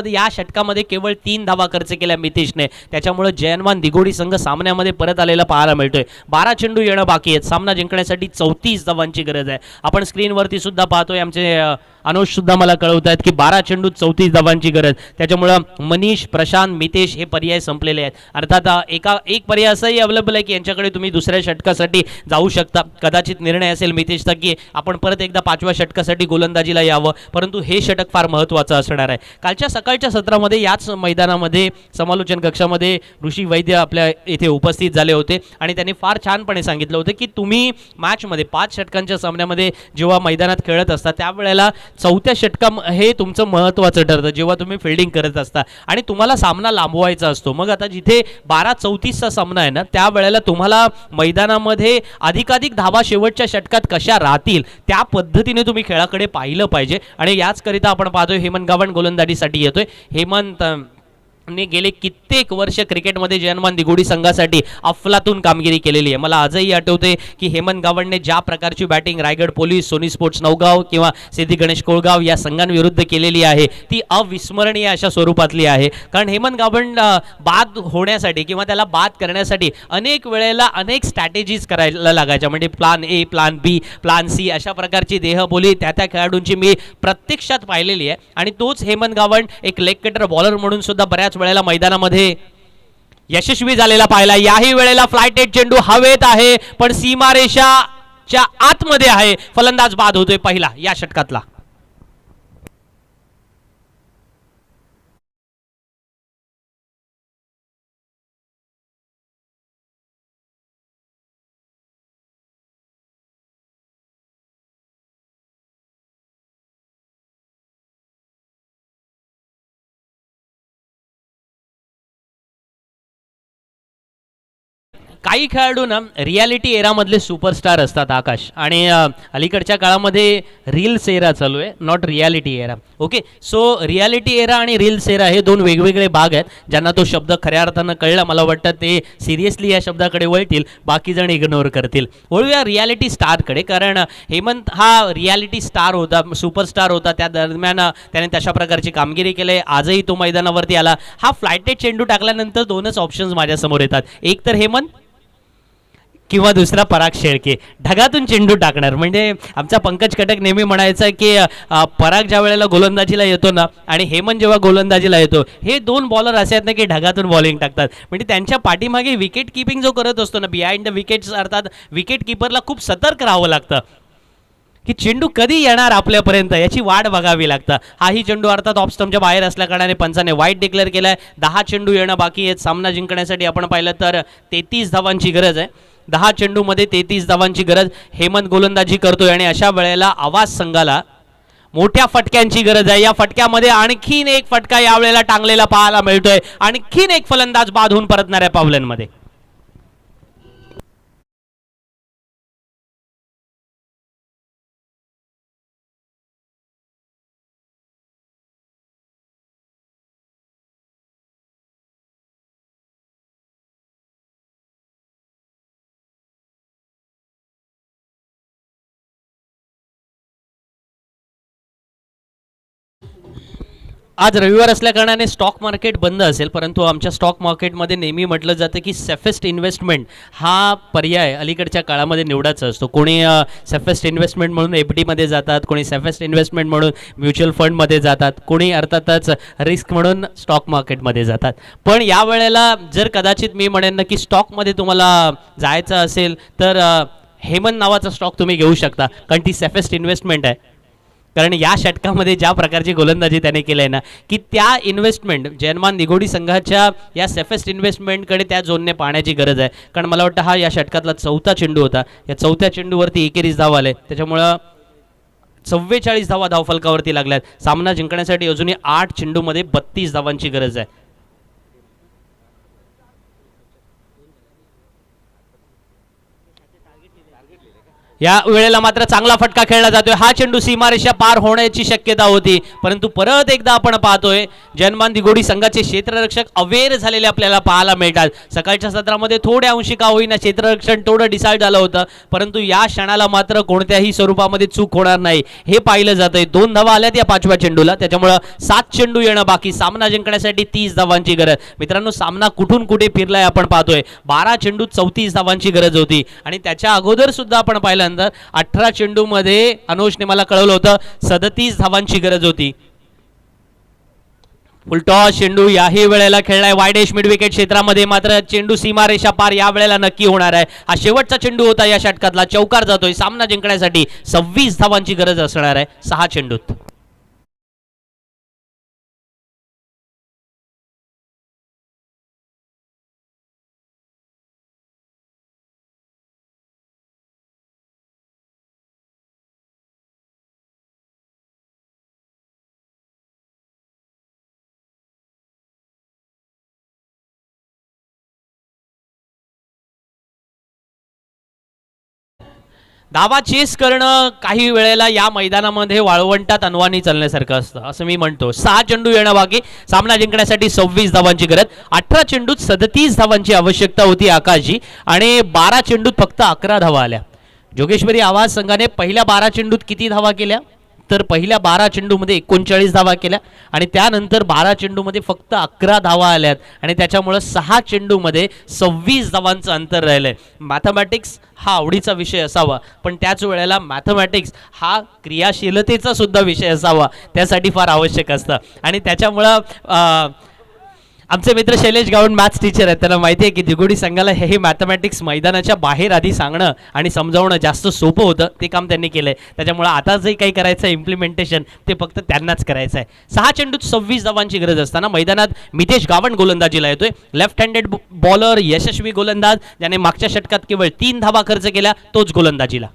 या षटकामध्ये केवळ 3 धावा खर्च केल्या मितेशने. त्याच्यामुळे जयनवान दिघोडी संघ सामन्यामध्ये परत आलेला पाहायला मिळतोय. 12 चेंडू येणं बाकी आहेत. सामना जिंकण्यासाठी 34 धावांची गरज आहे. आपण स्क्रीनवरती सुद्धा पाहतोय, आमचे अनुज सुद्धा मला कळवत आहेत की 12 चेंडू 34 धावांची गरज. त्याच्यामुळं मनीष, प्रशांत, मितेश हे पर्याय संपलेले आहेत. अर्थात एक पर्याय असाही अवेलेबल आहे की यांच्याकडे तुम्ही दुसऱ्या षटकासाठी जाऊ शकता. कदाचित निर्णय असेल मितेशचा की आपण परत एकदा 5व्या षटकासाठी गोलंदाजीला यावं, परंतु हे षटक फार महत्त्वाचं असणार आहे. कालच्या सकाळच्या सत्रामध्ये याच मैदानामध्ये समालोचन कक्षामध्ये ऋषी वैद्य आपल्या इथे उपस्थित झाले होते आणि त्यांनी फार छानपणे सांगितलं होतं की तुम्ही मॅचमध्ये 5 षटकांच्या सामन्यामध्ये जेव्हा मैदानात खेळत असता त्यावेळेला 4थ्या षटका हे तुमचं महत्त्वाचं ठरतं जेव्हा तुम्ही फिल्डिंग करत असता आणि तुम्हाला सामना लांबवायचा असतो. मग आता जिथे 12-34चा सामना आहे ना त्यावेळेला तुम्हाला मैदानामध्ये अधिकाधिक धावा शेवटच्या षटकात कशा राहतील त्या पद्धतीने तुम्ही खेळाकडे पाहिलं पाहिजे. आणि याचकरिता आपण पाहतोय हेमंत गावंड गोलंदाजीसाठी येतोय. हेमंत ने गेले कित्येक वर्ष क्रिकेटमध्ये जयनवान दिघोडी संघासाठी अफलातून कामगिरी केलेली आहे. मला आजही आठवते की हेमंत गावंडने ज्या प्रकारची batting Raigad police, Sony Sports Navgaon किंवा सिद्धी गणेश कोळगाव या संघांविरुद्ध केलेली आहे ती अविस्मरणीय अशा स्वरूपातली आहे. कारण हेमंत गावंड बाद होण्यासाठी किंवा त्याला बाद करण्यासाठी अनेक वेळेला अनेक स्ट्रॅटेजीज करायला लागायच्या. म्हणजे plan A, plan B, plan C अशा प्रकारची देहबोली त्या खेळाडूंची मी प्रत्यक्षात पाहिलेली आहे. आणि तोच हेमंत गावंड एक लेग कटर बॉलर म्हणून सुद्धा बऱ्याच वेळेला मैदानामध्ये यशस्वी झालेला पाहिला. याही वेळेला फ्लायटेड चेंडू हवेत आहे पण सीमारेषाच्या आतमध्ये आहे. फलंदाज बाद होतोय पहिला या षटकातला. काही खेळाडू ना रियालिटी एरामधले सुपरस्टार असतात आकाश, आणि अलीकडच्या काळामध्ये रील्स एरा चालू आहे, not reality era. Okay, so reality era आणि रील्स एरा हे दोन वेगवेगळे भाग आहेत. ज्यांना तो शब्द खऱ्या अर्थानं कळला मला वाटतं ते सिरियसली या शब्दाकडे वळतील, बाकी जण इग्नोर करतील. वळूया रियालिटी स्टारकडे, कारण हेमंत हा रियालिटी स्टार होता, सुपरस्टार होता. त्या दरम्यान त्याने तशा प्रकारची कामगिरी केली. आजही तो मैदानावरती आला. हा फ्लायटेड चेंडू टाकल्यानंतर दोनच ऑप्शन्स माझ्यासमोर येतात, एक तर हेमंत किंवा दुसरा पराग शेळके. ढगातून चेंडू टाकणार. म्हणजे आमचा पंकज कटक नेहमी म्हणायचा की पराग ज्या वेळेला गोलंदाजीला येतो ना आणि हेमंत जेव्हा गोलंदाजीला येतो, हे दोन बॉलर असे आहेत ना की ढगातून बॉलिंग टाकतात. म्हणजे त्यांच्या पाठीमागे विकेट किपिंग जो करत असतो ना, बिहाइंड द विकेट्स, अर्थात विकेट किपरला खूप सतर्क राहावं लागतं की चेंडू कधी येणार आपल्यापर्यंत याची वाट बघावी लागतं. हाही चेंडू अर्थात ऑफ स्टंपच्या बाहेर असल्या कारणाने पंचाने वाईट डिक्लेअर केलाय. 10 चेंडू येणं बाकी आहेत. सामना जिंकण्यासाठी आपण पाहिलं तर 33 धावांची गरज आहे. 10 चेंडूमध्ये 33 धावांची गरज. हेमंत गोलंदाजी करतोय आणि अशा वेळेला आवाज संघाला मोठ्या फटक्यांची गरज आहे. या फटक्यामध्ये आणखीन एक फटका यावेळेला टांगलेला पाहायला मिळतोय. आणखीन एक फलंदाज बाद होऊन परतणाऱ्या पावलांमध्ये. आज रविवार असल्याकारणाने स्टॉक मार्केट बंद असेल, परंतु आमच्या स्टॉक मार्केटमध्ये नेहमी म्हटलं जातं की सेफेस्ट इन्व्हेस्टमेंट हा पर्याय अलीकडच्या काळामध्ये निवडायचा असतो. कोणी सेफेस्ट इन्व्हेस्टमेंट म्हणून FDमध्ये जातात, कोणी सेफेस्ट इन्व्हेस्टमेंट म्हणून म्युच्युअल फंडमध्ये जातात, कोणी अर्थातच रिस्क म्हणून स्टॉक मार्केटमध्ये जातात. पण या वेळेला जर कदाचित मी म्हणेन ना की स्टॉकमध्ये तुम्हाला जायचं असेल तर हेमन नावाचा स्टॉक तुम्ही घेऊ शकता, कारण ती सेफेस्ट इन्व्हेस्टमेंट आहे. कारण या षटकामध्ये ज्या प्रकारची गोलंदाजी त्याने केली आहे ना की त्या इन्व्हेस्टमेंट जयनमान निगोडी संघाच्या या सेफेस्ट इन्व्हेस्टमेंटकडे त्या झोनने पाहण्याची गरज आहे. कारण मला वाटतं हा या षटकातला 4था चेंडू होता. या 4थ्या चेंडूवरती एकेरीस धाव आले, त्याच्यामुळं 44 धावा धावफलकावरती लागल्यात. सामना जिंकण्यासाठी अजूनही 8 चेंडूमध्ये 32 धावांची गरज आहे. या वेळेला मात्र चांगला फटका खेळला जातोय. हा चेंडू सीमारेषा पार होण्याची शक्यता होती, परंतु परत एकदा आपण पाहतोय जयनमान दिघोडी संघाचे क्षेत्ररक्षक अवेअर झालेले आपल्याला पाहायला मिळतात. सकाळच्या सत्रामध्ये थोड्या अंशी का होईना क्षेत्ररक्षण थोडं डिसाईड झालं होतं, परंतु या क्षणाला मात्र कोणत्याही स्वरूपामध्ये चूक होणार नाही हे पाहिलं जातंय. 2 धावा आल्यात या 5व्या चेंडूला, त्याच्यामुळं 7 चेंडू येणं बाकी. सामना जिंकण्यासाठी 30 धावांची गरज. मित्रांनो, सामना कुठून कुठे फिरलाय आपण पाहतोय. 12 चेंडूत 34 धावांची गरज होती आणि त्याच्या अगोदर सुद्धा आपण पाहिलं 18 चेंडूमध्ये अनुजने मला कळवलं होतं 37 धावांची गरज होती. फुलटॉस चेंडू याही वेळेला खेळलाय वायडेश मिड विकेट क्षेत्रामध्ये, मात्र चेंडू सीमारेषा पार या वेळेला नक्की होणार आहे. हा शेवटचा चेंडू होता या षटकातला. चौकार जातोय. सामना जिंकण्यासाठी 26 धावांची गरज असणार आहे 6 चेंडूत. धावा चेस करणं काही वेळेला या मैदानामध्ये वाळवंटात अनवाणी चालण्यासारखं असतं असं मी म्हणतो. 6 चेंडू येणं बाकी. सामना जिंकण्यासाठी 26 धावांची गरज. 18 चेंडूत 37 धावांची आवश्यकता होती आकाशजी आणि 12 चेंडूत फक्त 11 धावा आल्या. जोगेश्वरी आवाज संघाने पहिल्या 12 चेंडूत किती धावा केल्या तर पहिल्या 12 चेंडूमध्ये 39 धावा केल्या आणि त्यानंतर 12 चेंडूमध्ये फक्त 11 धावा आल्यात आणि त्याच्यामुळं 6 चेंडूमध्ये 26 धावांचं अंतर राहिलंय. मॅथमॅटिक्स हा आवडीचा विषय असावा, पण त्याच वेळेला मॅथमॅटिक्स हा क्रियाशीलतेचा सुद्धा विषय असावा, त्यासाठी फार आवश्यक असतं. आणि त्याच्यामुळं आमचे मित्र शैलेश गावंड मॅथ्स टीचर आहेत, त्यांना माहिती आहे की दिघोडी संघाला हे मॅथमॅटिक्स मैदानाच्या बाहेर आधी सांगणं आणि समजावणं जास्त सोपं होतं. ते काम त्यांनी केलं आहे. त्याच्यामुळं आता जे काही करायचं आहे इम्प्लिमेंटेशन ते फक्त त्यांनाच करायचं आहे. 6 चेंडूत 26 धावांची गरज असताना मैदानात मितेश गावंड गोलंदाजीला येतोय. लेफ्ट हँडेड बॉलर, यशस्वी गोलंदाज, ज्याने मागच्या षटकात केवळ 3 धावा खर्च केल्या, तोच गोलंदाजीला.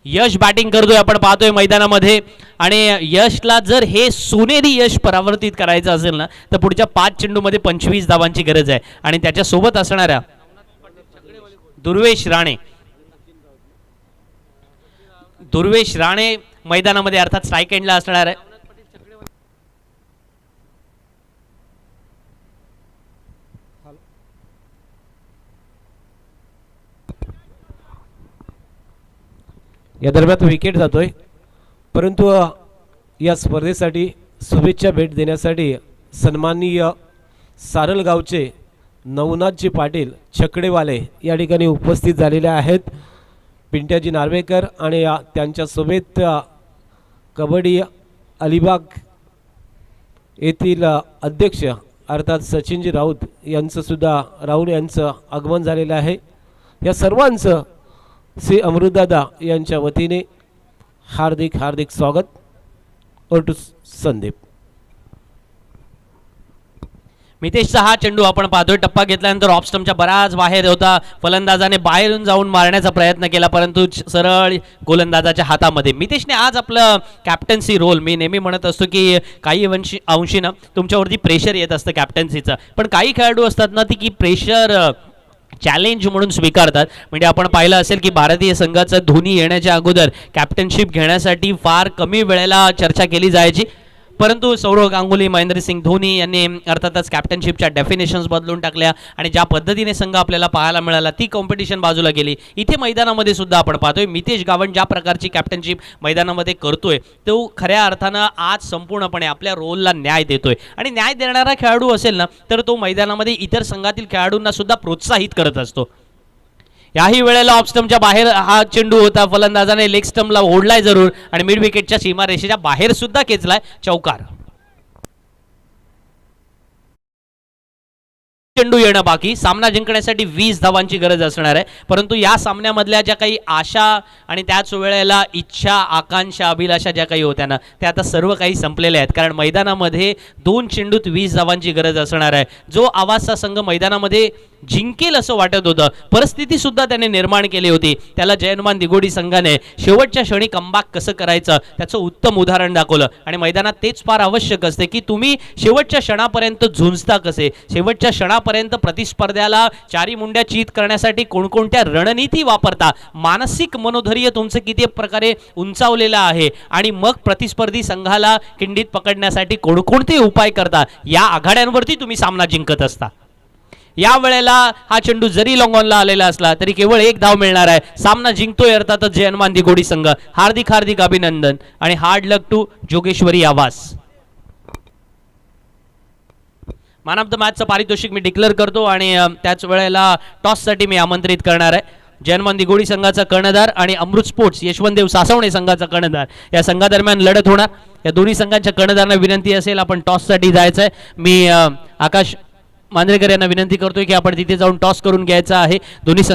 यश बॅटिंग करतोय आपण पाहतोय मैदानामध्ये आणि यशला जर हे सोनेरी यश परावर्तित करायचं असेल ना तर पुढच्या 5 चेंडूमध्ये 25 धावांची गरज आहे. आणि त्याच्यासोबत असणाऱ्या दुर्वेश राणे मैदानामध्ये अर्थात स्ट्राईक एंडला असणार आहे. या दरम्यान विकेट जातोय, परंतु या स्पर्धेसाठी शुभेच्छा भेट देण्यासाठी सन्माननीय सारलगावचे नवनाथजी पाटील छकडेवाले या ठिकाणी उपस्थित झालेले आहेत. पिंट्याजी नार्वेकर आणि त्यांच्यासोबत कबड्डी अलिबाग येथील अध्यक्ष अर्थात सचिनजी राऊत यांचंसुद्धा राहुल यांचं आगमन झालेलं आहे. या सर्वांचं श्री अमृतदादा यांच्या वतीने हार्दिक हार्दिक स्वागत. और टू संदीप. मितेशचा हा चेंडू आपण पाहतोय. टप्पा घेतल्यानंतर ऑफ स्टंपच्या बराच बाहेर होता. फलंदाजाने बाहेरून जाऊन मारण्याचा प्रयत्न केला, परंतु सरळ गोलंदाजाच्या हातामध्ये. मितेशने आज आपलं कॅप्टन्सी रोल, मी नेहमी म्हणत असतो की काही अंशीनं तुमच्यावरती प्रेशर येत असतं कॅप्टन्सीचं, पण काही खेळाडू असतात ना ती की प्रेशर चॅलेंज म्हणून स्वीकारतात. म्हणजे आपण पाहिलं असेल की भारतीय संघाचं धोनी येण्याच्या अगोदर कॅप्टनशिप घेण्यासाठी फार कमी वेळेला चर्चा केली जायची, परंतु सौरव गांगुली, महेंद्रसिंग धोनी यांनी अर्थातच कॅप्टनशिपच्या डेफिनेशन्स बदलून टाकल्या आणि ज्या पद्धतीने संघ आपल्याला पाहायला मिळाला ती कॉम्पिटिशन बाजूला गेली. इथे मैदानामध्ये सुद्धा आपण पाहतोय मितेश गावंड ज्या प्रकारची कॅप्टनशिप मैदानामध्ये करतोय तो खऱ्या अर्थानं आज संपूर्णपणे आपल्या रोलला न्याय देतोय आणि न्याय देणारा खेळाडू असेल ना तर तो मैदानामध्ये इतर संघातील खेळाडूंना सुद्धा प्रोत्साहित करत असतो. याही वेळेला ऑफ स्टंपच्या बाहेर हा चेंडू होता, फलंदाजाने लेग स्टंपला ओढलाय जरूर आणि मिड विकेटच्या सीमारेषेच्या बाहेर सुद्धा खेचलाय, चौकार. चेंडू येणं बाकी. सामना जिंकण्यासाठी 20 धावांची गरज असणार आहे, परंतु या सामन्यामधल्या ज्या काही आशा आणि त्याच वेळेला इच्छा, आकांक्षा, अभिलाषा ज्या काही होत्या ना त्या आता सर्व काही संपलेल्या आहेत, कारण मैदानामध्ये 2 चेंडूत 20 धावांची गरज असणार आहे. जो आवाजचा संघ मैदानामध्ये जिंकेल असं वाटत होतं, परिस्थिती सुद्धा त्याने निर्माण केली होती, त्याला जय हनुमान दिघोडी संघाने शेवटच्या क्षणी कमबॅक कसं करायचं त्याचं उत्तम उदाहरण दाखवलं. आणि मैदानात तेच फार आवश्यक असते की तुम्ही शेवटच्या क्षणापर्यंत झुंजता कसे, शेवटच्या क्षणापर्यंत प्रतिस्पर्ध्याला चारी मुंड्या चित करण्यासाठी कोणकोणत्या रणनीती वापरता, मानसिक मनोधैर्य तुमचं किती प्रकारे उंचावलेलं आहे आणि मग प्रतिस्पर्धी संघाला किंडीत पकडण्यासाठी कोणकोणते उपाय करता, या आघाड्यांवरती तुम्ही सामना जिंकत असता. या वेळेला हा चेंडू जरी लॉंग ऑनला आलेला असला तरी केवळ 1 धाव मिळणार आहे. सामना जिंकतोय अर्थातच जय हनुमान दिघोडी संघ. हार्दिक हार्दिक अभिनंदन आणि हार्ड लक टू जोगेश्वरी आवास. मॅन ऑफ द मॅचचं पारितोषिक मी डिक्लेअर करतो आणि त्याच वेळेला टॉससाठी मी आमंत्रित करणार आहे जय हनुमान दिघोडी संघाचा कर्णधार आणि अमृत स्पोर्ट्स यशवंतदेव सासवणे संघाचा कर्णधार. या संघादरम्यान लढत होणार. या दोन्ही संघांच्या कर्णधारांना विनंती असेल आपण टॉससाठी जायचं आहे. मी आकाश मांजरेकर यांना विनंती करतोय की आपण तिथे जाऊन टॉस करून घ्यायचा आहे. दोन्ही संघ